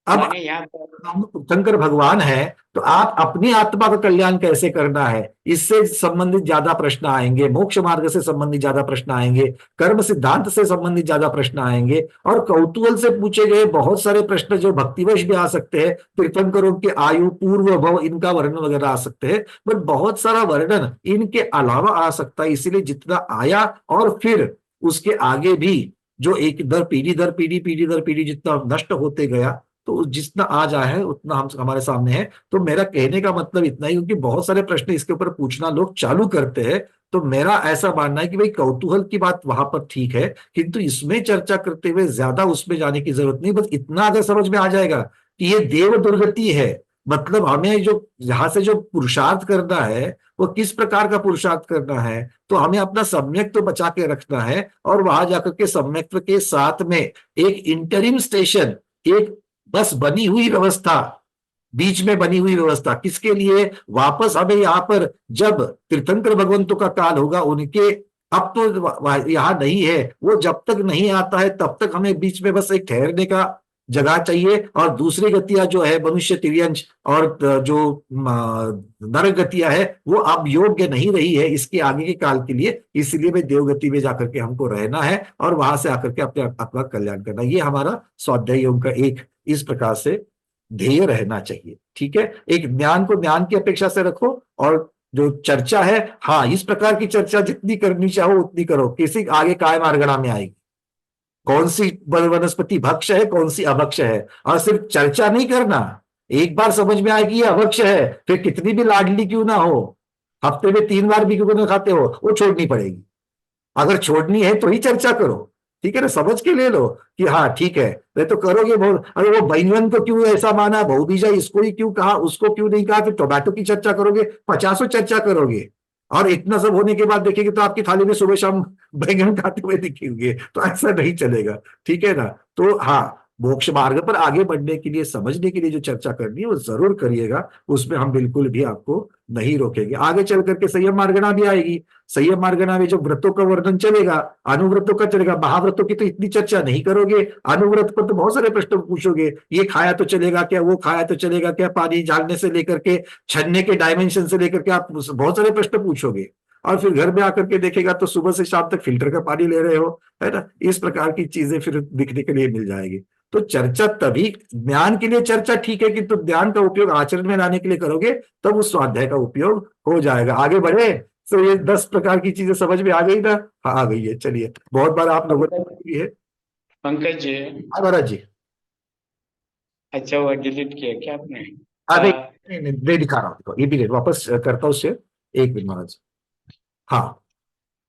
Speaker 1: अब
Speaker 3: माने यहाँ पर
Speaker 1: हम शंकर भगवान है, तो आप अपनी आत्मा का कल्याण कैसे करना है, इससे संबंधित ज्यादा प्रश्न आएंगे, मोक्ष मार्ग से संबंधित ज्यादा प्रश्न आएंगे, कर्म सिद्धांत से संबंधित ज्यादा प्रश्न आएंगे, और कौतूहल से पूछे गए बहुत सारे प्रश्न जो भक्तिवश भी आ सकते हैं, तीर्थंकरों की आयु, पूर्व भव, इनका वर्णन वगैरह आ सकते हैं, बट बहुत सारा वर्णन इनके अलावा आ सकता है। इसीलिए जितना आया और फिर उसके आगे भी जो एक दर पीढ़ी दर पीढ़ी जितना नष्ट होते गया, तो जितना आज आया है उतना हम हमारे सामने है। तो मेरा कहने का मतलब इतना ही, क्योंकि बहुत सारे प्रश्न इसके ऊपर पूछना लोग चालू करते हैं, तो मेरा ऐसा मानना है कि भाई कौतूहल की बात वहां पर ठीक है, किंतु इसमें चर्चा करते हुए ज्यादा उसमें जाने की जरूरत नहीं। बस इतना अगर समझ में आ जाएगा कि ये देव दुर्गति है, मतलब हमें जो यहां से जो पुरुषार्थ करना है वो किस प्रकार का पुरुषार्थ करना है, तो हमें अपना सम्यक तो बचा के रखना है, और वहां जाकर के सम्यक्त्व के साथ में एक इंटरिम स्टेशन, एक बस बनी हुई व्यवस्था, बीच में बनी हुई व्यवस्था किसके लिए, वापस हमें यहाँ पर जब तीर्थंकर भगवंतों का काल होगा, उनके अब तो यहाँ नहीं है, वो जब तक नहीं आता है तब तक हमें बीच में बस एक ठहरने का जगह चाहिए। और दूसरी गतियां जो है मनुष्य तिर्यंश और जो नरक गतियां है वो अब योग्य नहीं रही है इसके आगे के काल के लिए, इसलिए भाई देवगति में जाकर के हमको रहना है और वहां से आकर के अपने आत्मा कल्याण करना। ये हमारा स्वाध्याय योग का एक इस प्रकार से ध्येय रहना चाहिए। ठीक है, एक ज्ञान को ज्ञान की अपेक्षा से रखो, और जो चर्चा है, हाँ इस प्रकार की चर्चा जितनी करनी चाहो उतनी करो, किसी आगे काय मारगड़ा में आएगी, कौन सी वनस्पति भक्ष है कौन सी अभक्ष है, और सिर्फ चर्चा नहीं करना। एक बार समझ में आएगी ये अभक्ष है, फिर कितनी भी लाडली क्यों ना हो, हफ्ते में 3 बार भी क्यों ना खाते हो, वो छोड़नी पड़ेगी। अगर छोड़नी है तो ही चर्चा करो, ठीक है ना, समझ के ले लो कि हाँ ठीक है, नहीं तो करोगे बहुत, अरे वो बैंगन को क्यों ऐसा माना, बहुबीजा इसको ही क्यों कहा, उसको क्यों नहीं कहा, फिर टोमेटो की चर्चा करोगे, 50 चर्चा करोगे, और इतना सब होने के बाद देखेंगे तो आपकी थाली में सुबह शाम बैंगन खाते हुए दिखेंगे, तो ऐसा नहीं चलेगा। ठीक है ना, तो हाँ मोक्ष मार्ग पर आगे बढ़ने के लिए, समझने के लिए जो चर्चा करनी है वो जरूर करिएगा, उसमें हम बिल्कुल भी आपको नहीं रोकेंगे। आगे चल करके संयम मार्गना भी आएगी, संयम मार्गना में जो व्रतों का वर्णन चलेगा, अनुव्रतों का चलेगा, महाव्रतों की तो इतनी चर्चा नहीं करोगे, अनुव्रत पर तो बहुत सारे प्रश्न पूछोगे, ये खाया तो चलेगा क्या, वो खाया तो चलेगा क्या, पानी झाड़ने से लेकर के छन्ने के डायमेंशन से लेकर के आप बहुत सारे प्रश्न पूछोगे, और फिर घर में आकर के देखेगा तो सुबह से शाम तक फिल्टर का पानी ले रहे हो, है ना, इस प्रकार की चीजें फिर दिखने के लिए मिल जाएगी। तो चर्चा तभी, ज्ञान के लिए चर्चा ठीक है, किंतु ज्ञान का उपयोग आचरण में लाने के लिए करोगे तब उस स्वाध्याय का उपयोग हो जाएगा। आगे बढ़े, तो ये 10 प्रकार की चीजें समझ में आ गई ना, हाँ आ गई है, चलिए बहुत बार आप लोगों ने है।
Speaker 3: पंकज जी,
Speaker 1: हाँ महाराज जी,
Speaker 3: अच्छा वो डिलीट किया क्या आपने?
Speaker 1: अरे नहीं दिखा रहा हूँ, ये भी वापस करता हूँ उससे, 1 मिनट महाराज। हाँ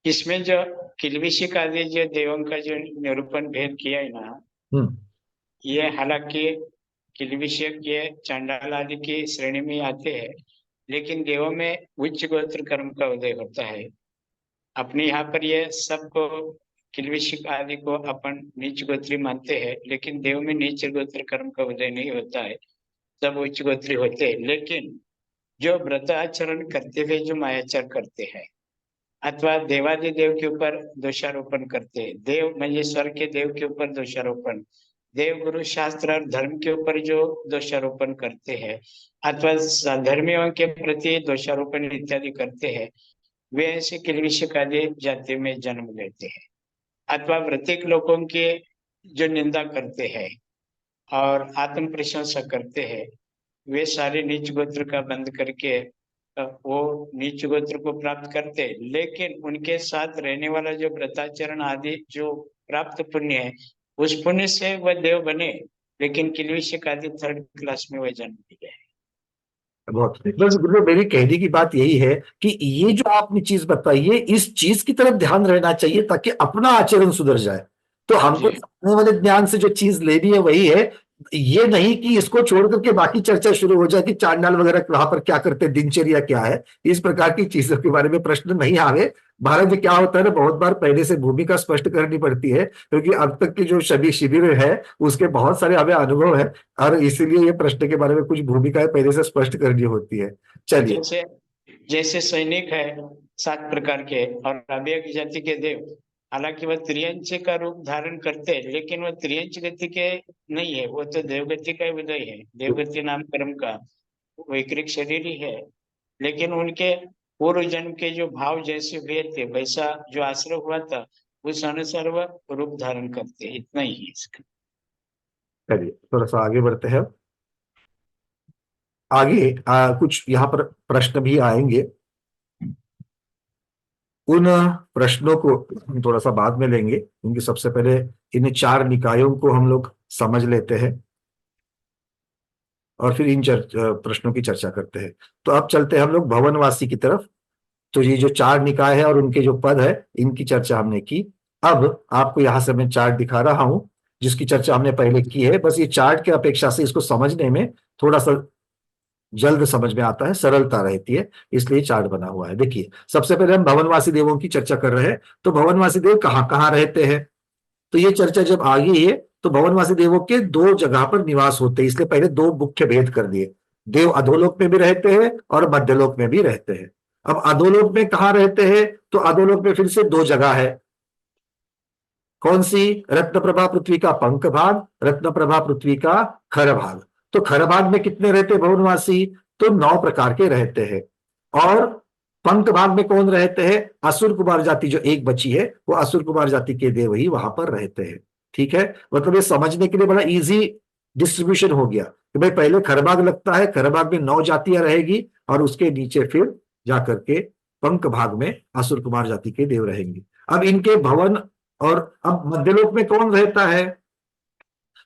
Speaker 3: इसमें जो किलविशिक आदि जो देवों का जो निरूपण भेद किया है ना,
Speaker 1: हम्म
Speaker 3: ये हालांकि किलविशिक ये चांडाल आदि की श्रेणी में आते हैं, लेकिन देवों में उच्च गोत्र कर्म का उदय होता है। अपने यहाँ पर ये सबको किलविशिक आदि को अपन नीच गोत्री मानते हैं, लेकिन देव में नीच गोत्र कर्म का उदय नहीं होता है, सब उच्च गोत्री होते हैं। लेकिन जो व्रत आचरण करते हुए जो मायाचार करते हैं अथवा देवादि देव के ऊपर दोषारोपण करते हैं, देव म्हणजे स्वर्ग के देव के ऊपर दोषारोपण, देव गुरु शास्त्र और धर्म के ऊपर जो दोषारोपण करते हैं अथवा धर्मियों के प्रति दोषारोपण इत्यादि करते हैं, वे ऐसे किलविशिक आदि जाति में जन्म लेते हैं। अथवा वृत्तिक लोगों के जो निंदा करते हैं और आत्म प्रशंसा करते हैं, वे सारे नीच गोत्र का बंद करके वो नीच गोत्र को प्राप्त करते, लेकिन उनके साथ रहने वाला जो व्रताचरण आदि जो प्राप्त पुण्य है, उस पुण्य से वह देव बने, लेकिन किलविशिक आदि 3rd क्लास में वह जन्म लिए।
Speaker 1: बहुत बस गुरु, मेरी कहने की बात यही है कि ये जो आपने चीज बताई है, इस चीज की तरफ ध्यान रहना चाहिए ताकि अपना आचरण सुधर जाए। तो हमको सामने वाले ज्ञान से जो चीज लेनी है वही है, ये नहीं कि इसको छोड़ करके बाकी चर्चा शुरू हो जाए कि चांडाल वगैरह वहां पर क्या करते, दिनचर्या क्या है, इस प्रकार की चीजों के बारे में प्रश्न नहीं आवे। भारत में क्या होता है ना, बहुत बार पहले से भूमिका स्पष्ट करनी पड़ती है, क्योंकि अब तक की जो सभी शिविर है उसके बहुत सारे हमें अनुभव है, और इसीलिए ये प्रश्न के बारे में कुछ भूमिकाएं पहले से स्पष्ट करनी होती है। चलिए,
Speaker 3: जैसे जैसे सैनिक है 7 प्रकार के और अभ्यक जाति के देव, हालांकि वह त्रियंच का रूप धारण करते हैं, लेकिन वह त्रियंच गति के नहीं है, वो तो देवगति का ही उदय है, देवगति नाम कर्म का वैकृत शरीर ही है। लेकिन उनके पूर्व जन्म के जो भाव जैसे हुए थे, वैसा जो आश्रय हुआ था, उस अनुसार वह रूप धारण करते हैं। इतना ही है इसका।
Speaker 1: चलिए थोड़ा सा आगे बढ़ते हैं। आगे कुछ यहाँ पर प्रश्न भी आएंगे, उन प्रश्नों को हम थोड़ा सा बाद में लेंगे, क्योंकि सबसे पहले इन 4 निकायों को हम लोग समझ लेते हैं और फिर इन प्रश्नों की चर्चा करते हैं। तो अब चलते हैं हम लोग भवनवासी की तरफ। तो ये जो 4 निकाय है और उनके जो पद है, इनकी चर्चा हमने की। अब आपको यहां से मैं चार्ट दिखा रहा हूं जिसकी चर्चा हमने पहले की है। बस ये चार्ट के अपेक्षा से इसको समझने में थोड़ा सा जल्द समझ में आता है, सरलता रहती है, इसलिए चार्ट बना हुआ है। देखिए सबसे पहले हम भवनवासी देवों की चर्चा कर रहे हैं। तो भवनवासी देव कहाँ कहाँ रहते हैं, तो ये चर्चा जब आ गई है तो भवनवासी देवों के 2 जगह पर निवास होते हैं। इसलिए पहले 2 मुख्य भेद कर दिए, देव अधोलोक में भी रहते हैं और मध्यलोक में भी रहते हैं। अब अधोलोक में कहाँ रहते हैं, तो अधोलोक में फिर से 2 जगह है। कौन सी, रत्नप्रभा पृथ्वी का पंख भाग, रत्नप्रभा पृथ्वी का खर भाग। तो खर भाग में कितने रहते हैं भवनवासी, तो 9 प्रकार के रहते हैं। और पंख भाग में कौन रहते हैं, असुर कुमार जाति जो एक बची है, वो असुर कुमार जाति के देव ही वहां पर रहते हैं। ठीक है, मतलब ये समझने के लिए बड़ा इजी डिस्ट्रीब्यूशन हो गया कि भाई पहले खरबाग लगता है, खरबाग में 9 जातियां रहेगी और उसके नीचे फिर जाकर के पंख भाग में असुर कुमार जाति के देव रहेंगे। अब इनके भवन, और अब मध्यलोक में कौन रहता है,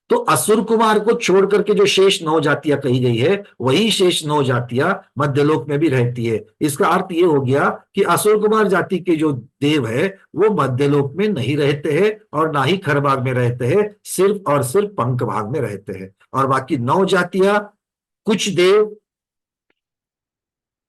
Speaker 1: तो असुर कुमार को छोड़ करके जो शेष 9 जातियां कही गई है, वही शेष 9 जातियां मध्यलोक में भी रहती है। इसका अर्थ ये हो गया कि असुर कुमार जाति के जो देव है वो मध्यलोक में नहीं रहते हैं और ना ही खरबाग में रहते हैं, सिर्फ और सिर्फ पंख भाग में रहते हैं। और बाकी 9 जातियां, कुछ देव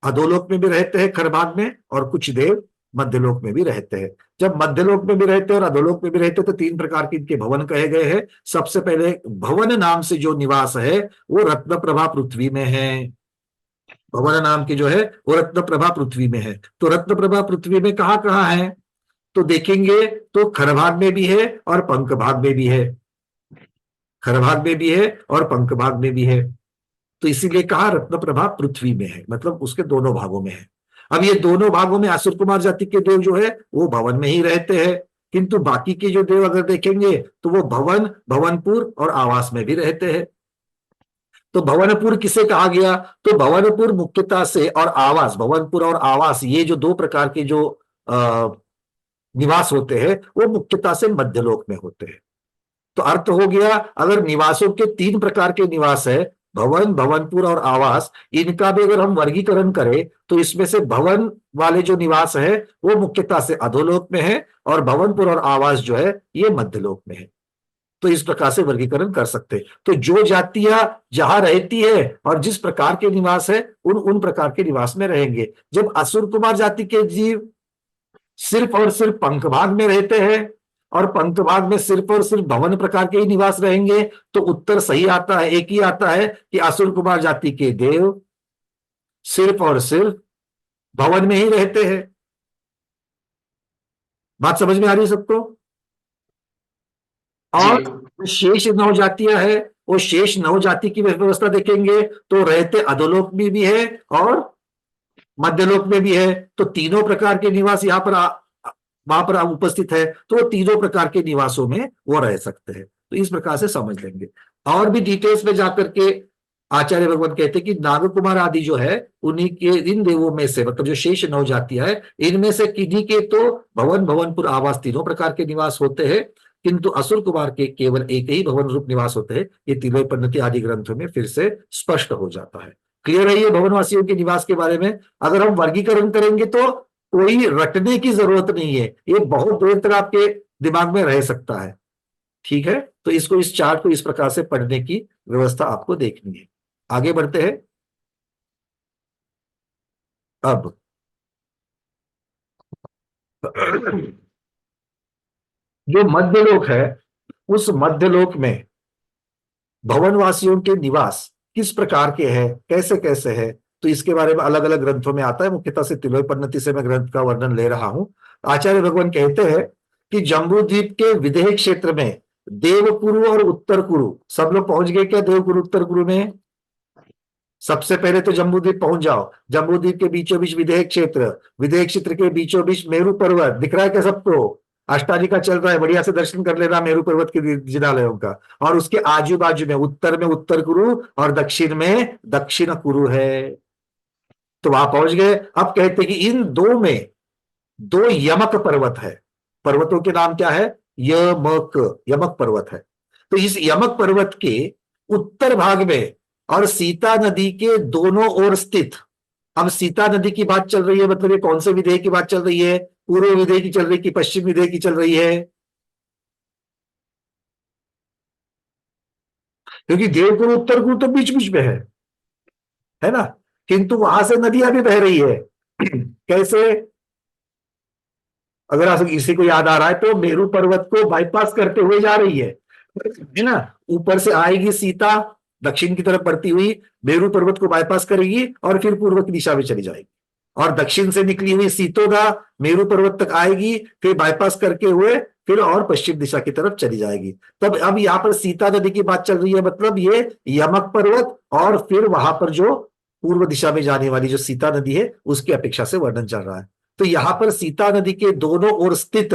Speaker 1: अधोलोक में भी रहते हैं खरबाग में, और कुछ देव मध्यलोक में भी रहते हैं। जब मध्यलोक में भी रहते हैं और अधोलोक में भी रहते हैं तो 3 प्रकार के इनके भवन कहे गए हैं। सबसे पहले भवन नाम से जो निवास है वो रत्नप्रभा पृथ्वी में है। भवन नाम की जो है वो रत्नप्रभा पृथ्वी में है। तो रत्नप्रभा पृथ्वी में कहाँ कहाँ है, तो देखेंगे तो खरभाग में भी है और पंख भाग में भी है, खरभाग में भी है और पंख भाग में भी है। तो इसीलिए कहा रत्नप्रभा पृथ्वी में है, मतलब उसके दोनों भागों में है। अब ये दोनों भागों में असुर कुमार जाति के देव जो है वो भवन में ही रहते हैं, किंतु बाकी के जो देव अगर देखेंगे तो वो भवन, भवनपुर और आवास में भी रहते हैं। तो भवनपुर किसे कहा गया, तो भवनपुर मुख्यतः से, और आवास, भवनपुर और आवास ये जो 2 प्रकार के जो निवास होते हैं वो मुख्यतः से मध्यलोक में होते हैं। तो अर्थ हो गया, अगर निवासों के 3 प्रकार के निवास है, भवन, भवनपुर और आवास, इनका भी अगर हम वर्गीकरण करें तो इसमें से भवन वाले जो निवास है वो मुख्यतः से अधोलोक में है और भवनपुर और आवास जो है ये मध्यलोक में है। तो इस प्रकार से वर्गीकरण कर सकते हैं। तो जो जातियां जहां रहती है और जिस प्रकार के निवास है उन प्रकार के निवास में रहेंगे। जब असुर कुमार जाति के जीव सिर्फ और सिर्फ पंख भाग में रहते हैं और पंख भाग में सिर्फ और सिर्फ भवन प्रकार के ही निवास रहेंगे, तो उत्तर सही आता है, एक ही आता है कि असुर कुमार जाति के देव सिर्फ और सिर्फ भवन में ही रहते हैं। बात समझ में आ रही है सबको। और शेष 9 जातियां है, वो शेष 9 जाति की व्यवस्था देखेंगे तो रहते अधोलोक में भी है और मध्यलोक में भी है। तो तीनों प्रकार के निवास यहाँ पर वहां पर उपस्थित है, तो वो तीनों प्रकार के निवासों में वो रह सकते हैं। तो इस प्रकार से समझ लेंगे। और भी डिटेल्स में जाकर के आचार्य भगवान कहते हैं कि नाग कुमार आदि जो है उन्हीं के, इन देवों में से, मतलब जो शेष 9 जातियां है इनमें से किन्हीं के तो भवन, भवनपुर, आवास तीनों प्रकार के निवास होते हैं, किंतु असुर कुमार के केवल एक ही भवन रूप निवास होते हैं। ये तिलोपन्नति आदि ग्रंथों में फिर से स्पष्ट हो जाता है। क्लियर है ये भवनवासियों के निवास के बारे में। अगर हम वर्गीकरण करेंगे तो कोई रटने की जरूरत नहीं है, ये बहुत देर तक आपके दिमाग में रह सकता है। ठीक है, तो इसको, इस चार्ट को इस प्रकार से पढ़ने की व्यवस्था आपको देखनी है। आगे बढ़ते हैं। अब जो मध्यलोक है, उस मध्यलोक में भवनवासियों के निवास किस प्रकार के हैं, कैसे कैसे है, तो इसके बारे में अलग अलग ग्रंथों में आता है। मुख्यतः से तिलोपन्नति से मैं ग्रंथ का वर्णन ले रहा हूं। आचार्य भगवान कहते हैं कि जम्बूद्वीप के विदेह क्षेत्र में देवकुरु और उत्तर कुरु, सब लोग पहुंच गए क्या देवकुरु उत्तर कुरु में? सबसे पहले तो जम्बूद्वीप पहुंच जाओ। जम्बूद्वीप के बीचों बीच विदेह क्षेत्र के बीचों बीच मेरू पर्वत दिख रहा है क्या सबको? अष्टालिका चल रहा है, बढ़िया से दर्शन कर लेना मेरू पर्वत के जिनालयों का। और उसके आजू बाजू में उत्तर कुरु और दक्षिण में दक्षिण कुरु है। तो वहां पहुंच गए। अब कहते हैं कि इन दो में दो यमक पर्वत है। पर्वतों के नाम क्या है? यमक पर्वत है। तो इस यमक पर्वत के उत्तर भाग में और सीता नदी के दोनों ओर स्थित, अब सीता नदी की बात चल रही है, मतलब ये कौन से विदेह की बात चल रही है? पूर्व विदेह की चल रही कि पश्चिम विदेह की चल रही है? क्योंकि देवकुरु उत्तर कुरु तो बीच बीच में है ना, किंतु वहां से नदियां भी बह रही है। कैसे? अगर आप किसी को याद आ रहा है तो मेरू पर्वत को बाईपास करते हुए जा रही है ना। ऊपर से आएगी सीता दक्षिण की तरफ बढ़ती हुई, मेरू पर्वत को बाईपास करेगी और फिर पूर्व की दिशा में चली जाएगी। और दक्षिण से निकली हुई सीतोदा मेरू पर्वत तक आएगी, फिर बाईपास करके हुए फिर और पश्चिम दिशा की तरफ चली जाएगी। तब अब यहाँ पर सीता नदी की बात चल रही है, मतलब ये यमक पर्वत और फिर वहां पर जो पूर्व दिशा में जाने वाली जो सीता नदी है उसकी अपेक्षा से वर्णन चल रहा है। तो यहां पर सीता नदी के दोनों ओर स्थित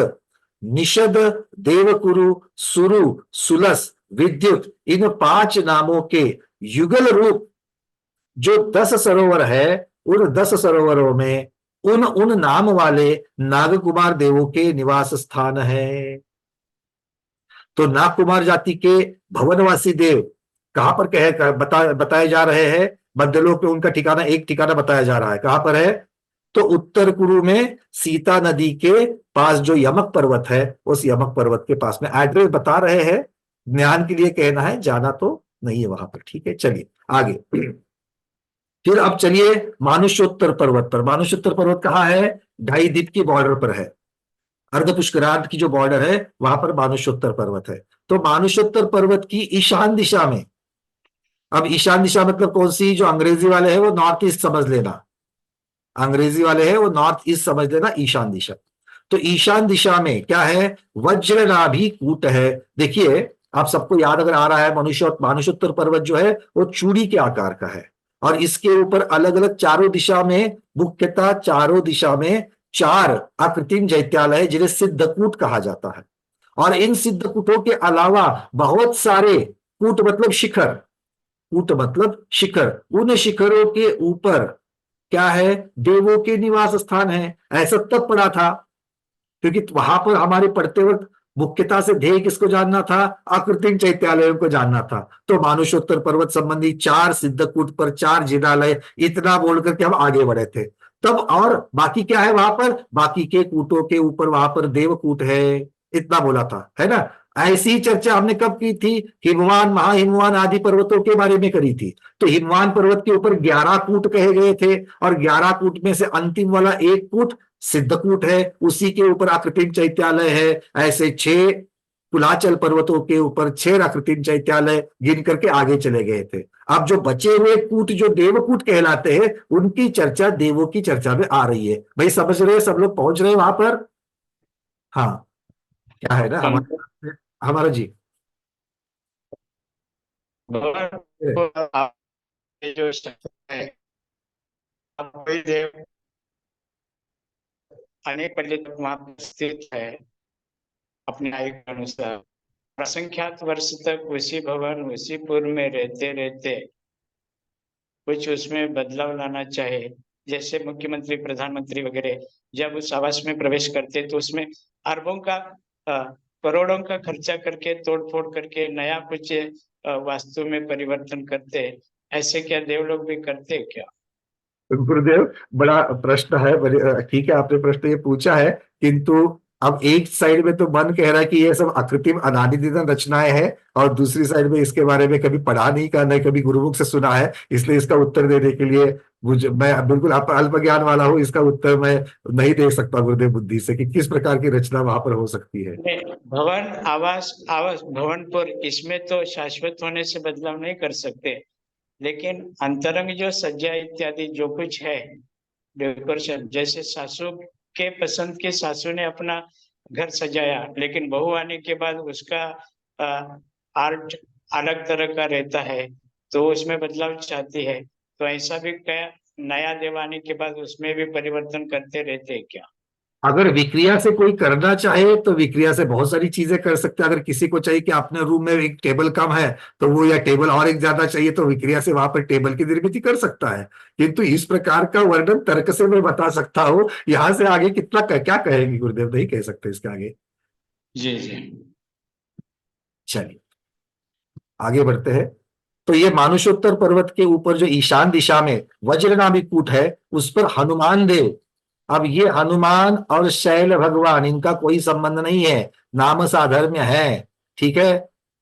Speaker 1: निषद, देवकुरु, सुरु, सुलस, विद्युत, इन 5 नामों के युगल रूप जो 10 सरोवर है, उन 10 सरोवरों में उन उन नाम वाले नागकुमार देवों के निवास स्थान है। तो नागकुमार जाति के भवनवासी देव कहां पर बताए जा रहे हैं? मध्यलोक में उनका ठिकाना, एक ठिकाना बताया जा रहा है, कहां पर है? तो उत्तर कुरु में सीता नदी के पास जो यमक पर्वत है, उस यमक पर्वत के पास में। एड्रेस बता रहे हैं, ज्ञान के लिए कहना है, जाना तो नहीं है वहां पर। ठीक है, चलिए आगे। फिर अब चलिए मानुष्योत्तर पर्वत पर। मानुष्योत्तर पर्वत कहाँ है? ढाई द्वीप की बॉर्डर पर है। अर्ध पुष्करार्ध की जो बॉर्डर है वहां पर मानुष्योत्तर पर्वत है। तो मानुष्योत्तर पर्वत की ईशान दिशा में, अब ईशान दिशा मतलब कौन सी? जो अंग्रेजी वाले हैं वो नॉर्थ ईस्ट समझ लेना, अंग्रेजी वाले हैं वो नॉर्थ ईस्ट समझ लेना, ईशान दिशा। तो ईशान दिशा में क्या है? वज्रनाभि कूट है। देखिए आप सबको याद अगर आ रहा है, मानुष्योत्तर पर्वत जो है वो चूड़ी के आकार का है और इसके ऊपर अलग अलग चारों दिशा में, मुख्यतः चारों दिशा में 4 अकृत्रिम चैत्यालय जिन्हें सिद्धकूट कहा जाता है। और इन सिद्धकूटों के अलावा बहुत सारे कूट मतलब शिखर, कूट मतलब शिखर, उन शिखरों के ऊपर क्या है? देवों के निवास स्थान है। ऐसा तब पढ़ा था क्योंकि वहां पर हमारे पढ़ते वक्त मुख्यता से ध्येय किसको जानना था? अकृत्रिम चैत्यालयों को जानना था। तो मानुष्योत्तर पर्वत संबंधी 4 सिद्धकूट पर 4 जिनालय, इतना बोल करके हम आगे बढ़े थे तब। और बाकी क्या है वहां पर? बाकी के कूटों के ऊपर वहां पर देवकूट है, इतना बोला था, है ना। ऐसी चर्चा हमने कब की थी? हिमवान, महाहिमवान आदि पर्वतों के बारे में करी थी। तो हिमवान पर्वत के ऊपर 11 कूट कहे गए थे और 11 कूट में से अंतिम वाला एक कूट सिद्धकूट है, उसी के ऊपर आकृतिम चैत्यालय है। ऐसे 6 कुलाचल पर्वतों के ऊपर 6 आकृतिम चैत्यालय गिन करके आगे चले गए थे। अब जो बचे हुए कूट जो देवकूट कहलाते हैं, उनकी चर्चा देवों की चर्चा में आ रही है। भाई समझ रहे हैं? सब लोग पहुंच रहे हैं वहां पर? हाँ, क्या है ना हमारा हमारा जी।
Speaker 3: जो है वही देव अनेक पंडित वहां पर स्थित है अपने आयु के अनुसार। असंख्यात वर्ष तक उसी भवन उसी पूर्व में रहते रहते कुछ उसमें बदलाव लाना चाहे, जैसे मुख्यमंत्री प्रधानमंत्री वगैरह जब उस आवास में प्रवेश करते तो उसमें अरबों का करोड़ों का खर्चा करके तोड़फोड़ करके नया कुछ वास्तु में परिवर्तन करते। ऐसे क्या देवलोग भी करते क्या?
Speaker 1: गुरुदेव, बड़ा प्रश्न है, ठीक है आपने प्रश्न ये पूछा है, किंतु अब एक साइड में तो मन कह रहा है कि ये सब अकृत्रिम अनादिदिन रचनाएं हैं और दूसरी साइड में इसके बारे में कभी पढ़ा नहीं, का नहीं कभी गुरुमुख से सुना है, इसलिए इसका उत्तर देने के लिए मैं बिल्कुल अल्प ज्ञान वाला हूँ, इसका उत्तर मैं नहीं दे सकता गुरुदेव बुद्धि से कि किस प्रकार की रचना वहां पर हो सकती है।
Speaker 3: भवन आवास आवास भवनपुर इसमें तो शाश्वत होने से बदलाव नहीं कर सकते, लेकिन अंतरंग जो सज्जा इत्यादि जो कुछ है डेकोरेशन, जैसे सासू के पसंद के सासू ने अपना घर सजाया, लेकिन बहू आने के बाद उसका आर्ट अलग तरह का रहता है, तो उसमें बदलाव चाहती है। तो ऐसा भी क्या नया देव आने के बाद उसमें भी परिवर्तन करते रहते हैं क्या?
Speaker 1: अगर विक्रिया से कोई करना चाहे तो विक्रिया से बहुत सारी चीजें कर सकते हैं। अगर किसी को चाहिए कि अपने रूम में एक टेबल कम है तो वो या टेबल और एक ज्यादा चाहिए तो विक्रिया से वहां पर टेबल की निर्मित कर सकता है। किंतु इस प्रकार का वर्णन तर्क से मैं बता सकता हूं, यहां से आगे कितना क्या कहेंगे गुरुदेव, नहीं कह सकते इसके आगे।
Speaker 3: जी जी।
Speaker 1: चलिए आगे बढ़ते हैं। तो ये मानुषोत्तर पर्वत के ऊपर जो ईशान दिशा में वज्र नामी कूट है उस पर हनुमान देव। अब ये हनुमान और शैल भगवान इनका कोई संबंध नहीं है, नाम साधर्म्य है। ठीक है।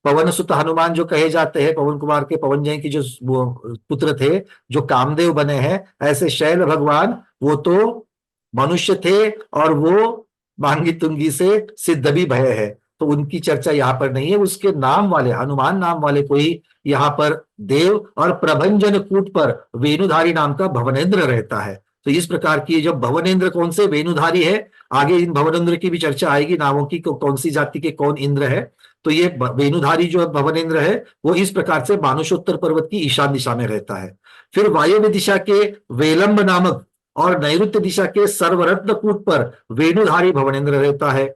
Speaker 1: पवन सुत हनुमान जो कहे जाते हैं, पवन कुमार के पवन जय की जो वो पुत्र थे जो कामदेव बने हैं, ऐसे शैल भगवान वो तो मनुष्य थे और वो मांगी तुंगी से सिद्ध भी भय है। तो उनकी चर्चा यहाँ पर नहीं है। उसके नाम वाले हनुमान नाम वाले कोई यहाँ पर देव और प्रभंजन कूट पर वेणुधारी नाम का भवनेन्द्र रहता है। तो इस प्रकार की जब भवनेन्द्र कौन से वेणुधारी है, आगे इन भवनेन्द्र की भी चर्चा आएगी, नामों की कौन सी जाति के कौन इंद्र है। तो ये वेणुधारी जो भवनेन्द्र है वो इस प्रकार से मानुषोत्तर पर्वत की ईशान दिशा में रहता है। फिर वायव्य दिशा के वेलंब नामक और नैऋत्य दिशा के सर्वरत्न कूट पर वेणुधारी भवनेन्द्र रहता है।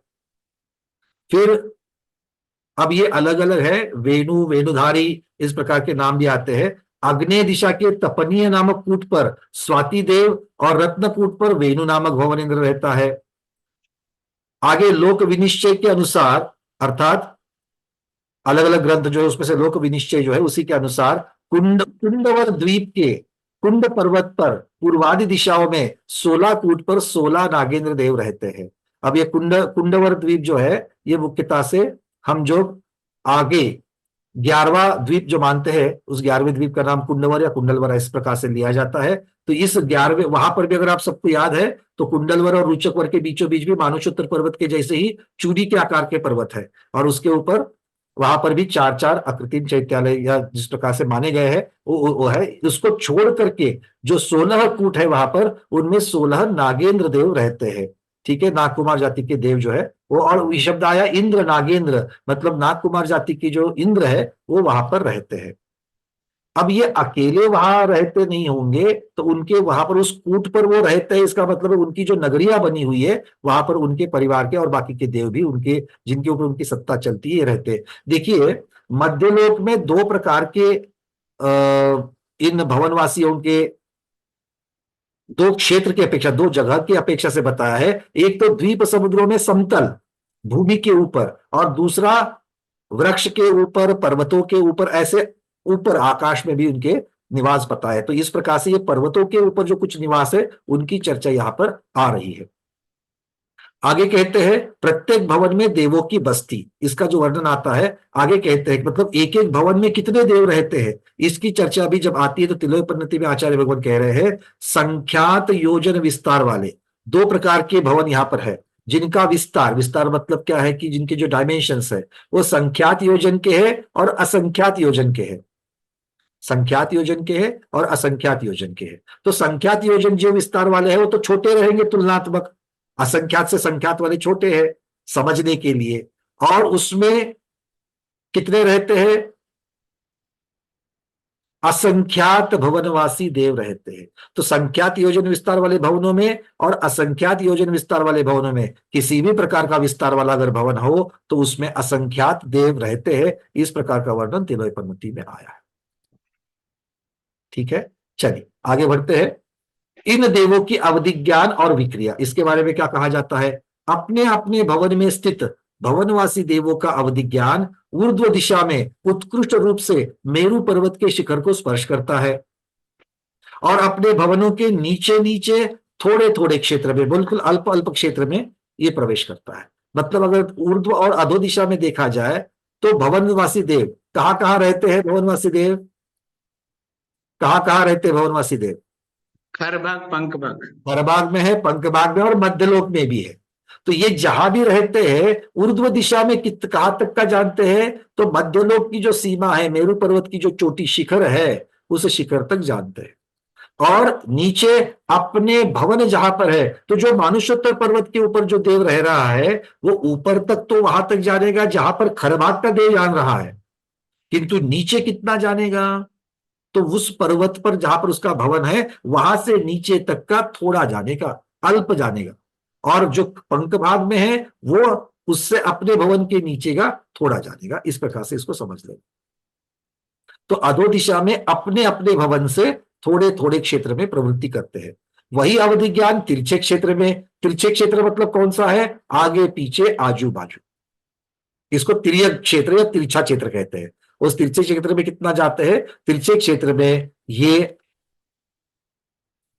Speaker 1: फिर अब ये अलग अलग है, वेणु वेणुधारी इस प्रकार के नाम भी आते हैं। अग्नेय दिशा के तपनीय नामक कूट पर स्वाति देव और रत्नकूट पर वेणु नामक भवनेन्द्र रहता है। आगे लोक विनिश्चय के अनुसार, अर्थात अलग अलग ग्रंथ जो है उसमें से लोक विनिश्चय जो है उसी के अनुसार कुंडवर द्वीप के कुंड पर्वत पर पूर्वादि दिशाओं में 16 कूट पर 16 नागेंद्र देव रहते हैं। अब ये कुंडवर द्वीप जो है ये मुख्यतः से हम जो आगे 11वां द्वीप जो मानते हैं उस 11वें द्वीप का नाम कुंडवर या कुंडलवर इस प्रकार से लिया जाता है। तो इस 11वें वहां पर भी अगर आप सबको याद है तो कुंडलवर और रुचकवर के बीचों बीच भी मानुषोत्तर पर्वत के जैसे ही चूड़ी के आकार के पर्वत है, और उसके ऊपर वहां पर भी 4 अकृत्रिम चैत्यालय या जिस प्रकार से माने गए हैं वो है। उसको छोड़ करके जो 16 कूट है वहां पर उनमें 16 नागेंद्र देव रहते हैं। ठीक है, नाग कुमार जाति के देव जो है वो, और शब्द आया इंद्र नागेंद्र, मतलब नाग कुमार जाति की जो इंद्र है वो वहां पर रहते हैं। अब ये अकेले वहां रहते नहीं होंगे, तो उनके वहां पर उस कूट पर वो रहते हैं, इसका मतलब है उनकी जो नगरिया बनी हुई है वहां पर उनके परिवार के और बाकी के देव भी उनके जिनके ऊपर उनकी सत्ता चलती है रहते हैं। देखिए मध्यलोक में 2 प्रकार के इन भवनवासियों के 2 क्षेत्र की अपेक्षा 2 जगह की अपेक्षा से बताया है। एक तो द्वीप समुद्रों में समतल भूमि के ऊपर, और दूसरा वृक्ष के ऊपर पर्वतों के ऊपर, ऐसे ऊपर आकाश में भी उनके निवास पता है। तो इस प्रकार से ये पर्वतों के ऊपर जो कुछ निवास है उनकी चर्चा यहां पर आ रही है। आगे कहते हैं प्रत्येक भवन में देवों की बस्ती, इसका जो वर्णन आता है आगे कहते हैं मतलब एक एक भवन में कितने देव रहते हैं इसकी चर्चा भी जब आती है तो तिलोपनिधि में आचार्य भगवान कह रहे हैं संख्यात योजन विस्तार वाले 2 प्रकार के भवन यहां पर है, जिनका विस्तार, विस्तार मतलब क्या है कि जिनके जो डायमेंशंस है वो संख्यात योजन के हैं और असंख्यात योजन के हैं। संख्यात योजन के हैं और असंख्यात योजन के हैं। तो संख्यात योजन जो विस्तार वाले हैं वो तो छोटे रहेंगे तुलनात्मक, असंख्यात से संख्यात वाले छोटे हैं समझने के लिए। और उसमें कितने रहते हैं, असंख्यात भवनवासी देव रहते हैं। तो संख्यात योजन विस्तार वाले भवनों में और असंख्यात योजन विस्तार वाले भवनों में किसी भी प्रकार का विस्तार वाला अगर भवन हो तो उसमें असंख्यात देव रहते हैं। इस प्रकार का वर्णन तिलोपनिधि में आया है। ठीक है, चलिए आगे बढ़ते हैं। इन देवों की अवधि ज्ञान और विक्रिया, इसके बारे में क्या कहा जाता है, अपने अपने भवन में स्थित भवनवासी देवों का अवधि ज्ञान ऊर्ध्व दिशा में उत्कृष्ट रूप से मेरु पर्वत के शिखर को स्पर्श करता है, और अपने भवनों के नीचे नीचे थोड़े थोड़े क्षेत्र में, बिल्कुल अल्प अल्प क्षेत्र में ये प्रवेश करता है। मतलब अगर ऊर्ध्व और अधो दिशा में देखा जाए तो भवनवासी देव कहाँ रहते हैं, भवनवासी देव कहाँ रहते हैं भवनवासी देव,
Speaker 3: खरबाग पंखबाग,
Speaker 1: खरबाग में है, पंखबाग में और मध्यलोक में भी है। तो ये जहां भी रहते हैं ऊर्ध्व दिशा में कहां तक का जानते हैं, तो मध्यलोक की जो सीमा है मेरु पर्वत की जो चोटी शिखर है उस शिखर तक जानते हैं। और नीचे अपने भवन जहां पर है, तो जो मानुषोत्तर पर्वत के ऊपर जो देव रह रहा है वो ऊपर तक तो वहां तक जानेगा जहां पर खरभाग का देव जान रहा है, किंतु नीचे कितना जानेगा? तो उस पर्वत पर जहां पर उसका भवन है वहां से नीचे तक का थोड़ा जानेगा, अल्प जानेगा, और जो पंख भाग में है वो उससे अपने भवन के नीचे का थोड़ा जानेगा। इस प्रकार से इसको समझ लेंगे। तो अधो दिशा में अपने अपने भवन से थोड़े थोड़े क्षेत्र में प्रवृत्ति करते हैं। वही अवधि ज्ञान तिरछे क्षेत्र में, तिरछे क्षेत्र मतलब कौन सा है? आगे पीछे आजू बाजू, इसको तिर्यक क्षेत्र या तिरछा क्षेत्र कहते हैं। उस तिरछे क्षेत्र में कितना जाते हैं? तिरछे क्षेत्र में ये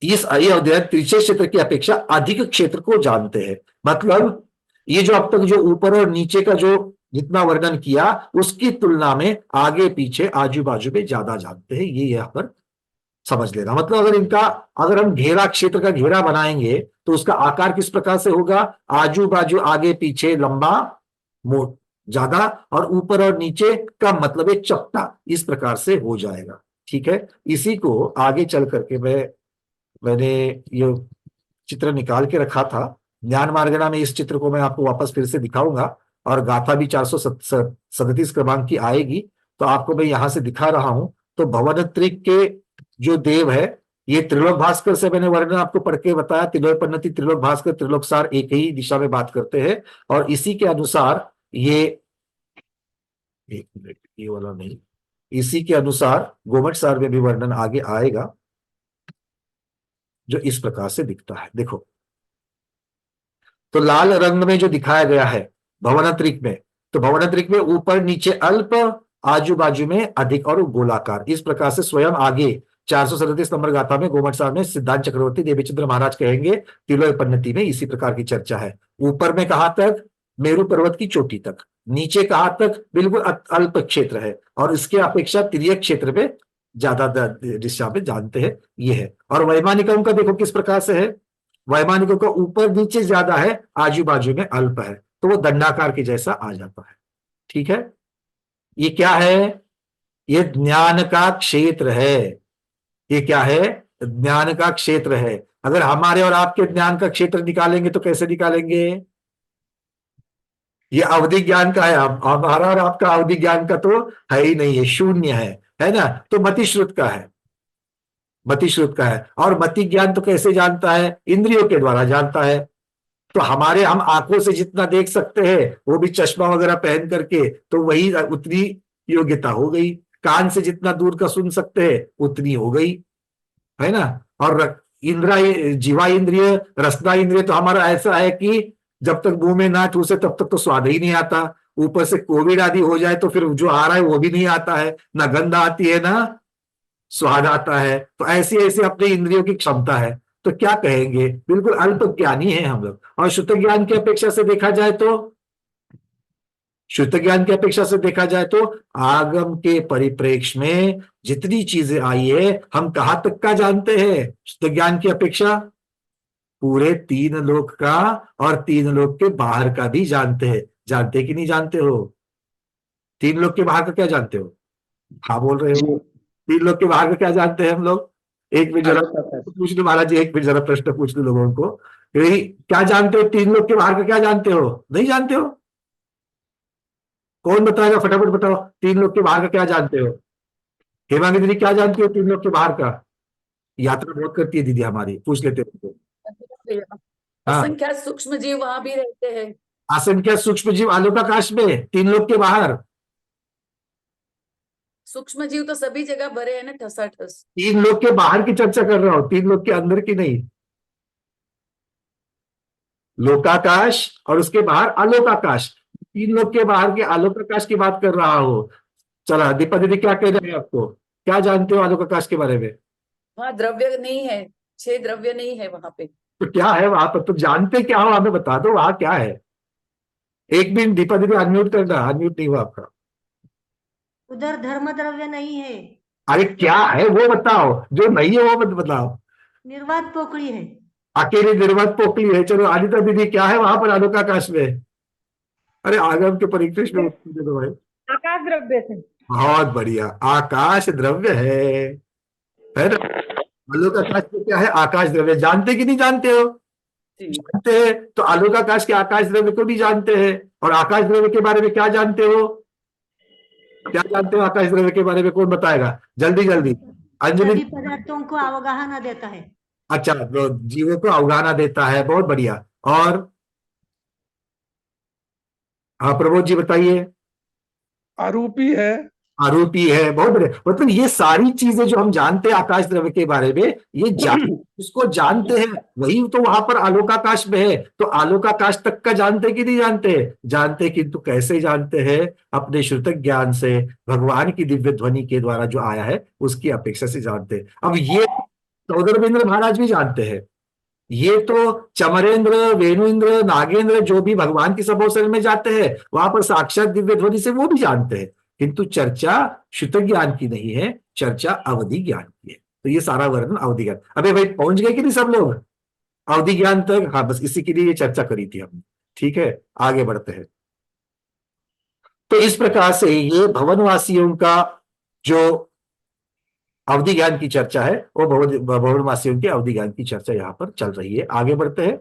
Speaker 1: इस अवधि तिरछे क्षेत्र की अपेक्षा अधिक क्षेत्र को जानते हैं। मतलब ये जो अब तक जो ऊपर और नीचे का जो जितना वर्णन किया उसकी तुलना में आगे पीछे आजू बाजू में ज्यादा जानते हैं, ये यहां पर समझ लेना। मतलब अगर हम घेरा, क्षेत्र का घेरा बनाएंगे तो उसका आकार किस प्रकार से होगा? आजू बाजू आगे पीछे लंबा मोट ज्यादा, और ऊपर और नीचे का मतलब एक चपटा, इस प्रकार से हो जाएगा। ठीक है, इसी को आगे चल करके मैंने ये चित्र निकाल के रखा था ज्ञान मार्गणा में। इस चित्र को मैं आपको वापस फिर से दिखाऊंगा, और गाथा भी 437 क्रमांक की आएगी, तो आपको मैं यहां से दिखा रहा हूं। तो भवनत्रिक के जो देव है, ये त्रिलोक भास्कर से मैंने वर्णन आपको पढ़ के बताया। त्रिलोकपन्नति, त्रिलोक भास्कर, त्रिलोक सार एक ही दिशा में बात करते हैं, और इसी के अनुसार ये, एक मिनट, ये वाला नहीं, इसी के अनुसार गोमट सार में भी वर्णन आगे आएगा जो इस प्रकार से दिखता है। देखो, तो लाल रंग में जो दिखाया गया है भवनत्रिक में, तो भवनत्रिक में ऊपर नीचे अल्प, आजू बाजू में अधिक और गोलाकार, इस प्रकार से स्वयं आगे 437 नंबर गाथा में गोमट साहब में सिद्धांत चक्रवर्ती देवीचंद्र महाराज कहेंगे तिलोपन्नति में इसी प्रकार की चर्चा है। ऊपर में कहां तक? मेरु पर्वत की चोटी तक। नीचे कहां तक? बिल्कुल अल्प क्षेत्र है, और इसके अपेक्षा तिर्यक क्षेत्र में ज्यादा दिशा में जानते हैं, ये है। और वैमानिकों का देखो किस प्रकार से है। वैमानिकों का ऊपर नीचे ज्यादा है, आजू बाजू में अल्प है, तो वो दंडाकार के जैसा आ जाता है। ठीक है, ये क्या है? ये ज्ञान का क्षेत्र है। ये क्या है? ज्ञान का क्षेत्र है। अगर हमारे और आपके ज्ञान का क्षेत्र निकालेंगे तो कैसे निकालेंगे? ये अवधि ज्ञान का है, हमारा और आपका अवधि ज्ञान का तो है ही नहीं है, शून्य है ना। तो मतिश्रुत का है, मतिश्रुत का है। और मति ज्ञान तो कैसे जानता है? इंद्रियों के द्वारा जानता है। तो हम आंखों से जितना देख सकते हैं वो भी चश्मा वगैरह पहन करके, तो वही उतनी योग्यता हो गई। कान से जितना दूर का सुन सकते हैं उतनी हो गई, है ना। और इंद्रा जीवा इंद्रिय, रसना इंद्रिय तो हमारा ऐसा है कि जब तक मुंह में ना ठूसे तब तक तो स्वाद ही नहीं आता। ऊपर से कोविड आदि हो जाए तो फिर जो आ रहा है वो भी नहीं आता है, ना गंध आती है ना स्वाद आता है। तो ऐसी ऐसी अपने इंद्रियों की क्षमता है। तो क्या कहेंगे? बिल्कुल अल्प ज्ञानी है हम लोग। और शुद्ध ज्ञान की अपेक्षा से देखा जाए तो, शुद्ध ज्ञान की अपेक्षा से देखा जाए तो आगम के परिप्रेक्ष्य में जितनी चीजें आई है हम कहां तक का जानते हैं? शुद्ध ज्ञान की अपेक्षा पूरे 3 लोक का और 3 लोक के बाहर का भी जानते हैं। जानते कि नहीं जानते हो? 3 लोक के बाहर का क्या जानते हो? हाँ बोल रहे हो। 3 लोक के बाहर का क्या जानते हैं हम लोग? एक मिनट जरा पूछ लो महाराज जी, एक मिनट जरा प्रश्न पूछ लो लोगों को, क्या जानते हो? 3 लोक के बाहर का क्या जानते हो? नहीं जानते हो? कौन बताएगा? फटाफट बताओ, 3 लोग के बाहर का क्या जानते हो? हेमांगी दीदी क्या जानती हो 3 लोग के बाहर का? यात्रा बहुत करती है दीदी हमारी, पूछ लेते हैं। हाँ,
Speaker 4: असंख्यात सूक्ष्म जीव वहां भी रहते हैं।
Speaker 1: असंख्य सूक्ष्म जीव आलोकाकाश में 3 लोग के बाहर।
Speaker 4: सूक्ष्म जीव तो सभी जगह भरे हैं ना, ठसाठस।
Speaker 1: 3 लोग के बाहर की चर्चा कर रहा हूं, 3 लोग के अंदर की नहीं। लोकाकाश और उसके बाहर अलोकाकाश, 3 लोग के बाहर के आलोकाकाश की बात कर रहा हूं। चला दीपा दीदी क्या कह रहे हैं आपको? क्या जानते हो आलोकाकाश के बारे में?
Speaker 4: वहां द्रव्य नहीं है, 6 द्रव्य नहीं है वहां पे।
Speaker 1: तो क्या है वहां पर? तो जानते क्या हो हमें बता दो, वहां क्या है? एक मिनट दीपा दीदी अनम्यूट करना, अनम्यूट नहीं हुआ आपका।
Speaker 5: उधर धर्म द्रव्य नहीं है,
Speaker 1: अरे क्या है वो बताओ, जो नहीं है वो मत बताओ।
Speaker 5: निर्वात पोकड़ी है।
Speaker 1: अकेली निर्वात पोकली है। चलो अनिता दीदी क्या है वहां पर आलोकाकाश में? अरे आगम के परिप्रेक्ष्य में उत्तर दे दो भाई।
Speaker 5: आकाश द्रव्य से।
Speaker 1: बहुत बढ़िया, आकाश द्रव्य है ना। आलोकाकाश में क्या है? आकाश द्रव्य। जानते कि नहीं जानते हो?
Speaker 4: जी
Speaker 1: जानते हैं तो आलोकाकाश के आकाश द्रव्य को भी जानते हैं। और आकाश द्रव्य के बारे में क्या जानते हो? क्या जानते हो आकाश द्रव्य के बारे में? कौन बताएगा? जल्दी जल्दी। अंजलि।
Speaker 5: सभी पदार्थों को अवगाहना देता है।
Speaker 1: अच्छा, तो जीवों को अवगाहना देता है, बहुत बढ़िया। और हाँ प्रबोध जी बताइए।
Speaker 6: आरोपी है।
Speaker 1: आरोपी है, बहुत बढ़िया। मतलब ये सारी चीजें जो हम जानते हैं आकाश द्रव्य के बारे में, ये उसको जानते हैं, वही तो वहां पर आलोकाकाश में है। तो आलोकाकाश तक का जानते कि नहीं जानते? जानते, किंतु कैसे जानते हैं? अपने श्रुतक ज्ञान से, भगवान की दिव्य ध्वनि के द्वारा जो आया है उसकी अपेक्षा से जानते हैं। अब ये सौदरवेंद्र महाराज भी जानते हैं। ये तो चमरेंद्र, वेणुइंद्र, नागेंद्र जो भी भगवान की सभोसर में जाते हैं, वहां पर साक्षात दिव्य ध्वनि से वो भी जानते हैं। किंतु चर्चा शुद्ध ज्ञान की नहीं है, चर्चा अवधि ज्ञान की है। तो ये सारा वर्णन अवधि ज्ञान। अबे भाई पहुंच गए कि नहीं सब लोग अवधि ज्ञान तक? हाँ, बस इसी के लिए ये चर्चा करी थी हमने। ठीक है, आगे बढ़ते हैं। तो इस प्रकार से ये भवनवासियों का जो अवधि ज्ञान की चर्चा है, वो भवनवासियों के अवधि ज्ञान की चर्चा यहां पर चल रही है। आगे बढ़ते हैं।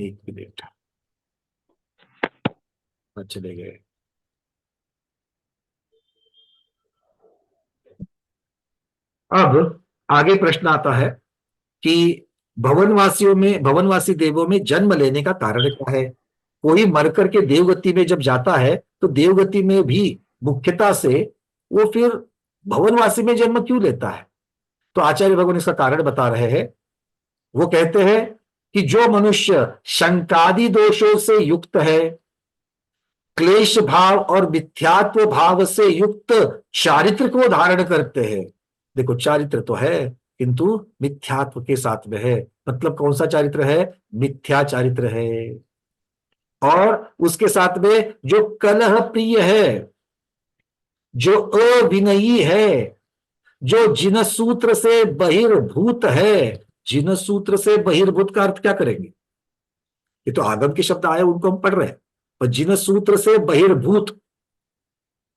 Speaker 1: एक मिनट, चले गए। अब आगे प्रश्न आता है कि भवनवासी देवों में जन्म लेने का कारण क्या है? कोई मरकर के देवगति में जब जाता है तो देवगति में भी मुख्यता से वो फिर भवनवासी में जन्म क्यों लेता है? तो आचार्य भगवान इसका कारण बता रहे हैं। वो कहते हैं कि जो मनुष्य शंकादि दोषों से युक्त है, क्लेश भाव और मिथ्यात्व भाव से युक्त चारित्र को धारण करते हैं। देखो, चारित्र तो है किंतु मिथ्यात्व के साथ में है। मतलब कौन सा चारित्र है? मिथ्या चारित्र है। और उसके साथ में जो कलह प्रिय है, जो अविनयी है, जो जिन सूत्र से बहिर्भूत है। जिन सूत्र से बहिर्भूत का अर्थ क्या करेंगे? ये तो आगम के शब्द आए, उनको हम पढ़ रहे हैं। पर जिन सूत्र से बहिर्भूत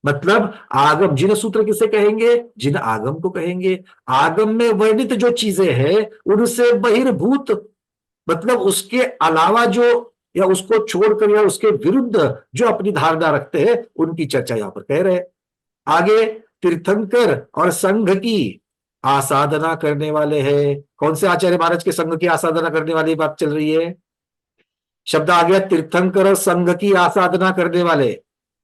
Speaker 1: मतलब आगम। जिन सूत्र किसे कहेंगे? जिन आगम को कहेंगे। आगम में वर्णित जो चीजें हैं उनसे बहिर्भूत मतलब उसके अलावा जो, या उसको छोड़कर या उसके विरुद्ध जो अपनी धारणा रखते हैं, उनकी चर्चा यहां पर कह रहे हैं। आगे तीर्थंकर और संघ की आसाधना करने वाले हैं। कौन से आचार्य महाराज के संघ की आसाधना करने वाली बात चल रही है? शब्द आ गया, तीर्थंकर और संघ की आसाधना करने वाले।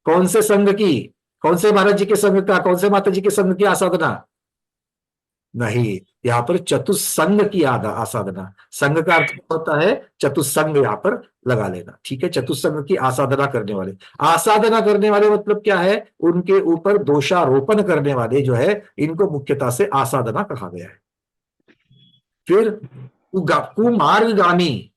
Speaker 1: कौन से संघ की? कौन से महाराज जी के संघ का? कौन से माता जी के संघ की आसाधना? नहीं, यहां पर चतुस्संग की आसाधना। संघ का अर्थ होता है चतुस्संग, यहां पर लगा लेना। ठीक है, चतुस्संग की आसाधना करने वाले। आसाधना करने वाले मतलब क्या है? उनके ऊपर दोषारोपण करने वाले जो है, इनको मुख्यता से आसाधना कहा गया है। फिर कुमार्गामी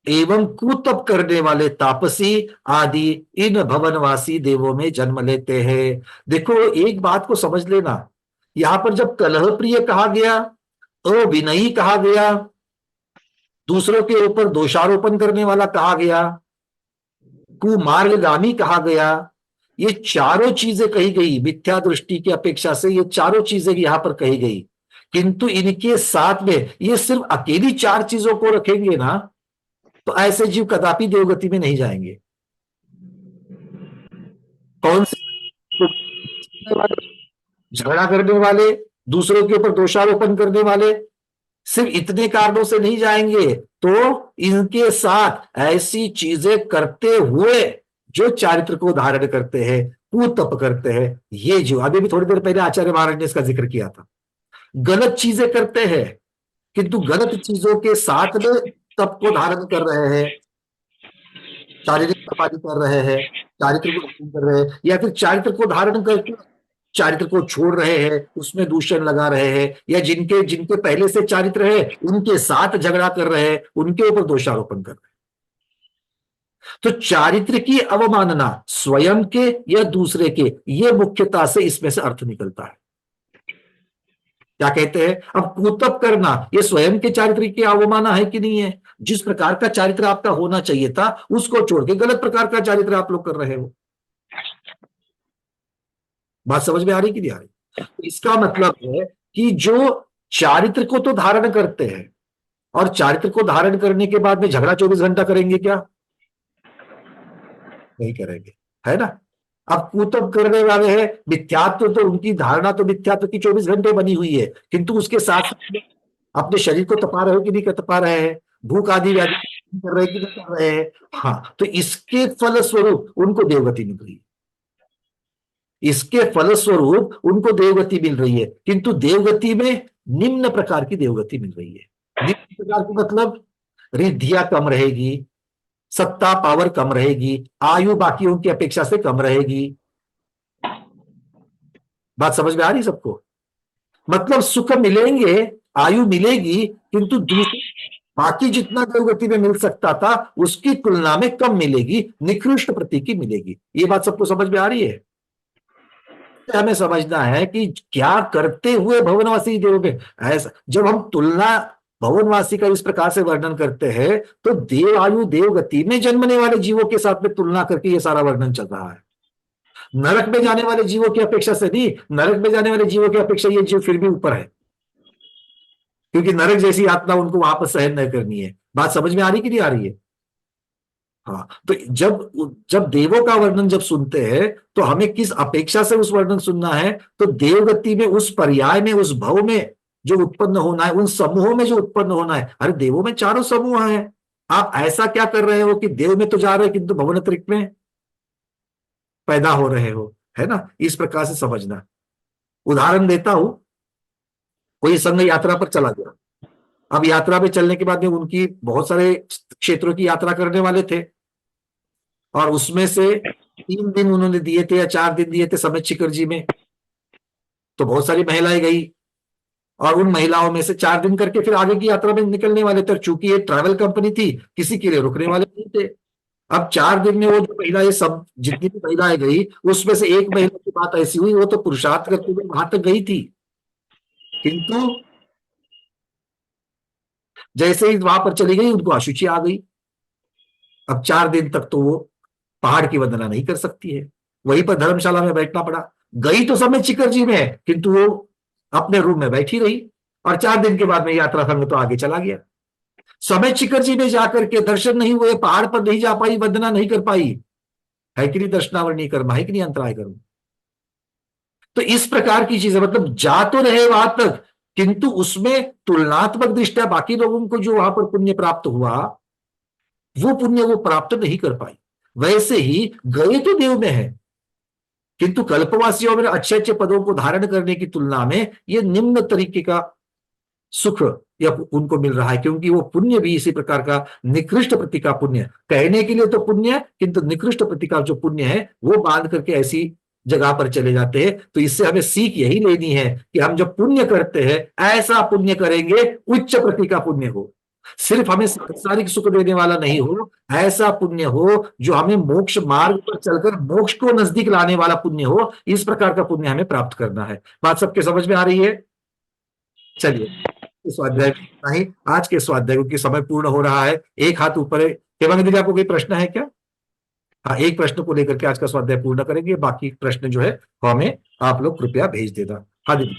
Speaker 1: एवं कुतप करने वाले तापसी आदि इन भवनवासी देवों में जन्म लेते हैं। देखो, एक बात को समझ लेना, यहां पर जब कलह प्रिय कहा गया, अविनयी कहा गया, दूसरों के ऊपर दोषारोपण करने वाला कहा गया, कुमार्गगामी कहा गया, ये चारों चीजें कही गई। मिथ्या दृष्टि की अपेक्षा से ये चारों चीजें यहां पर कही गई। किंतु इनके साथ में ये सिर्फ अकेली चार चीजों को रखेंगे ना, तो ऐसे जीव कदापि देवगति में नहीं जाएंगे। कौन से? झगड़ा करने वाले, दूसरों के ऊपर दोषारोपण करने वाले, सिर्फ इतने कारणों से नहीं जाएंगे। तो इनके साथ ऐसी चीजें करते हुए जो चारित्र को धारण करते हैं, कुतप करते हैं, ये जीव, अभी भी थोड़ी देर पहले आचार्य महाराज ने इसका जिक्र किया था, गलत चीजें करते हैं किंतु गलत चीजों के साथ में तप को धारण कर रहे हैं, शारीरिक तपारी कर रहे हैं, चारित्र को धारण कर रहे हैं, या फिर चारित्र को धारण करके चारित्र को छोड़ रहे हैं, उसमें दूषण लगा रहे हैं, या जिनके जिनके पहले से चारित्र है उनके साथ झगड़ा कर रहे हैं, उनके ऊपर दोषारोपण कर रहे हैं। तो चारित्र की अवमानना स्वयं के या दूसरे के, ये मुख्यता से इसमें से अर्थ निकलता है। क्या कहते हैं? अब कुतप करना, ये स्वयं के चारित्र की अवमानना है कि नहीं है? जिस प्रकार का चारित्र आपका होना चाहिए था उसको छोड़ के गलत प्रकार का चारित्र आप लोग कर रहे हो। बात समझ में आ रही कि नहीं आ रही? इसका मतलब है कि जो चारित्र को तो धारण करते हैं, और चारित्र को धारण करने के बाद में झगड़ा 24 घंटा करेंगे क्या? नहीं करेंगे, है ना। अब कुतब करने वाले हैं, मिथ्यात्व तो उनकी धारणा तो मिथ्यात्व की 24 घंटे बनी हुई है, किंतु उसके साथ साथ अपने शरीर को तपा रहे हो कि नहीं तपा रहे हैं, भूख आदि व्याधि कर रहे हैं कि नहीं कर रहे हैं। हाँ, तो इसके फलस्वरूप उनको देवगति मिल रही है, इसके फलस्वरूप उनको देवगति मिल रही है, किंतु देवगति में निम्न प्रकार की देवगति मिल रही है। निम्न प्रकार की मतलब रिद्धियां कम रहेगी, सत्ता पावर कम रहेगी, आयु बाकियों की अपेक्षा से कम रहेगी। बात समझ में आ रही सबको? मतलब सुख मिलेंगे, आयु मिलेगी, किंतु दूसरी बाकी जितना देवगति में मिल सकता था उसकी तुलना में कम मिलेगी, निकृष्ट प्रतीति मिलेगी। ये बात सबको समझ में आ रही है? हमें समझना है कि क्या करते हुए भवनवासी देव में ऐसा, जब हम तुलना भवनवासी का इस प्रकार से वर्णन करते हैं तो देव आयु देवगति में जन्मने वाले जीवों के साथ में तुलना करके ये सारा वर्णन चल रहा है। नरक में जाने वाले जीवों की अपेक्षा से नहीं, नरक में जाने वाले जीवों की अपेक्षा ये जीव फिर भी ऊपर है, क्योंकि नरक जैसी यातना उनको वहां पर सहन नहीं करनी है। बात समझ में आ रही कि नहीं आ रही है? हाँ, तो जब जब देवों का वर्णन जब सुनते हैं तो हमें किस अपेक्षा से उस वर्णन सुनना है? तो देवगति में, उस पर्याय में, उस भव में जो उत्पन्न होना है, उन समूहों में जो उत्पन्न होना है। अरे देवों में 4 समूह हैं, आप ऐसा क्या कर रहे हो कि देव में तो जा रहे हो किंतु भवनत्रिक में पैदा हो रहे हो, है ना। इस प्रकार से समझना। उदाहरण देता हूं, कोई संघ यात्रा पर चला गया, अब यात्रा पे चलने के बाद में उनकी बहुत सारे क्षेत्रों की यात्रा करने वाले थे, और उसमें से 3 दिन उन्होंने दिए थे या 4 दिन दिए थे समेत शिखर जी में, तो बहुत सारी महिलाएं गई, और उन महिलाओं में से 4 दिन करके फिर आगे की यात्रा में निकलने वाले थे। चूंकि ये ट्रैवल कंपनी थी, किसी के लिए रुकने वाले नहीं थे। अब 4 दिन में वो जो महिलाएं, सब जितनी भी महिलाएं गई उसमें से एक महिला की बात ऐसी हुई, वो तो पुरुषार्थ करते हुए वहां तक गई थी, किंतु जैसे ही वहां पर चली गई उनको अशुचि आ गई। अब 4 दिन तक तो वो पहाड़ की वंदना नहीं कर सकती है, वहीं पर धर्मशाला में बैठना पड़ा। गई तो समय शिखर जी में है, किंतु वो अपने रूम में बैठी रही, और 4 दिन के बाद में यात्रा संघ तो आगे चला गया। समय शिखर जी में जाकर के दर्शन नहीं हुए, पहाड़ पर नहीं जा पाई, वंदना नहीं कर पाई, है कि नहीं दर्शनावरणीय कर्म, है कि नहीं अंतराय कर्म। तो इस प्रकार की चीजें, मतलब जा तो रहे वहां तक, किंतु उसमें तुलनात्मक दृष्टया बाकी लोगों को जो वहां पर पुण्य प्राप्त हुआ, वो पुण्य वो प्राप्त नहीं कर पाई। वैसे ही गए तो देव में है, किंतु कल्पवासियों में अच्छे अच्छे पदों को धारण करने की तुलना में ये निम्न तरीके का सुख या उनको मिल रहा है, क्योंकि वो पुण्य भी इसी प्रकार का निकृष्ट प्रति का पुण्य, कहने के लिए तो पुण्य, किंतु निकृष्ट प्रति का जो पुण्य है वो बांध करके ऐसी जगह पर चले जाते हैं। तो इससे हमें सीख यही लेनी है कि हम जब पुण्य करते हैं, ऐसा पुण्य करेंगे उच्च प्रति का पुण्य हो, सिर्फ हमें सांसारिक सुख देने वाला नहीं हो, ऐसा पुण्य हो जो हमें मोक्ष मार्ग पर चलकर मोक्ष को नजदीक लाने वाला पुण्य हो। इस प्रकार का पुण्य हमें प्राप्त करना है। बात सबके समझ में आ रही है? चलिए, स्वाध्याय नहीं, आज के स्वाध्याय की समय पूर्ण हो रहा है। एक हाथ ऊपर है। हेमंत दीदी, आपको कोई प्रश्न है क्या? हाँ, एक प्रश्न को लेकर के आज का स्वाध्याय पूर्ण करेंगे, बाकी प्रश्न जो है हमें आप लोग कृपया भेज देना। हाँ दीदी।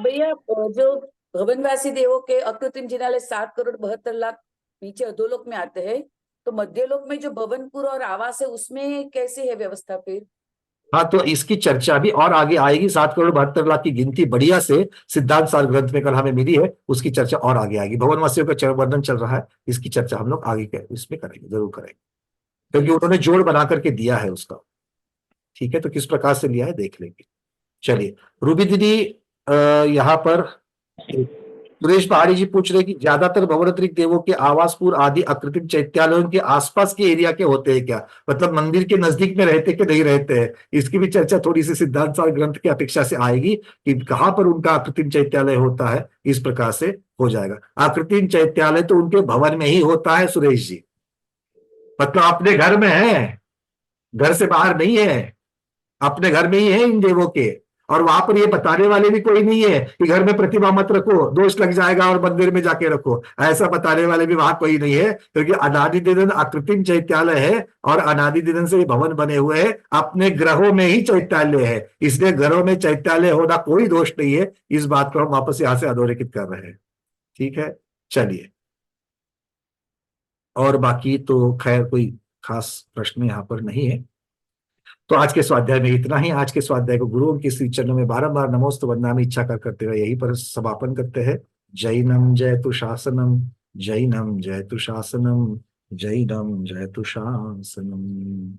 Speaker 4: भैया, जो भवनवासी देवों के अकृत्रिम जिनालय 7,72,00,000 नीचे अधोलोक में आते हैं, तो मध्यलोक में जो भवनपुर और आवास है उसमें कैसी है व्यवस्था फिर?
Speaker 1: हाँ, तो इसकी चर्चा भी और आगे आएगी। 7,72,00,000 की गिनती बढ़िया से सिद्धांत सार ग्रंथ में कल हमें मिली है, उसकी चर्चा और आगे आएगी। भवनवासियों का वर्णन चल रहा है, इसकी चर्चा हम लोग आगे इसमें करेंगे, जरूर करेंगे, क्योंकि उन्होंने जोड़ बना करके दिया है उसका। ठीक है, तो किस प्रकार से लिया है देख लेंगे। चलिए, रूबी दीदी यहाँ पर सुरेश पहाड़ी जी पूछ रहे कि ज्यादातर भवनत्रिक देवों के आवासपुर आदि अकृत्रिम चैत्यालयों के आसपास के एरिया के होते हैं क्या? मतलब मंदिर के नजदीक में रहते कि नहीं रहते हैं? इसकी भी चर्चा थोड़ी सी सिद्धांत सार ग्रंथ की अपेक्षा से आएगी कि कहां पर उनका अकृत्रिम चैत्यालय होता है। इस प्रकार से हो जाएगा। अकृत्रिम चैत्यालय तो उनके भवन में ही होता है सुरेश जी, मतलब अपने घर में है, घर से बाहर नहीं है, अपने घर में ही है इन देवों के। और वहां पर ये बताने वाले भी कोई नहीं है कि घर में प्रतिमा मत रखो, दोष लग जाएगा, और मंदिर में जाके रखो, ऐसा बताने वाले भी वहां कोई नहीं है, क्योंकि अनादि दिनन अकृत्रिम चैत्यालय है और अनादि दिनन से ये भवन बने हुए हैं, अपने ग्रहों में ही चैत्यालय है, इसलिए घरों में चैत्यालय होना कोई दोष नहीं है। इस बात को हम वापस यहां से अधोरेखित कर रहे हैं। ठीक है, चलिए। और बाकी तो खैर कोई खास प्रश्न यहाँ पर नहीं है। तो आज के स्वाध्याय में इतना ही। आज के स्वाध्याय को गुरुओं के श्री चरणों में बारंबार नमोस्तु वंदनामि इच्छा कर करते हुए यहीं पर समापन करते हैं। जैनम जयतु शासनम, जैनम जयतु शासनम, जैनम जयतु शासनम।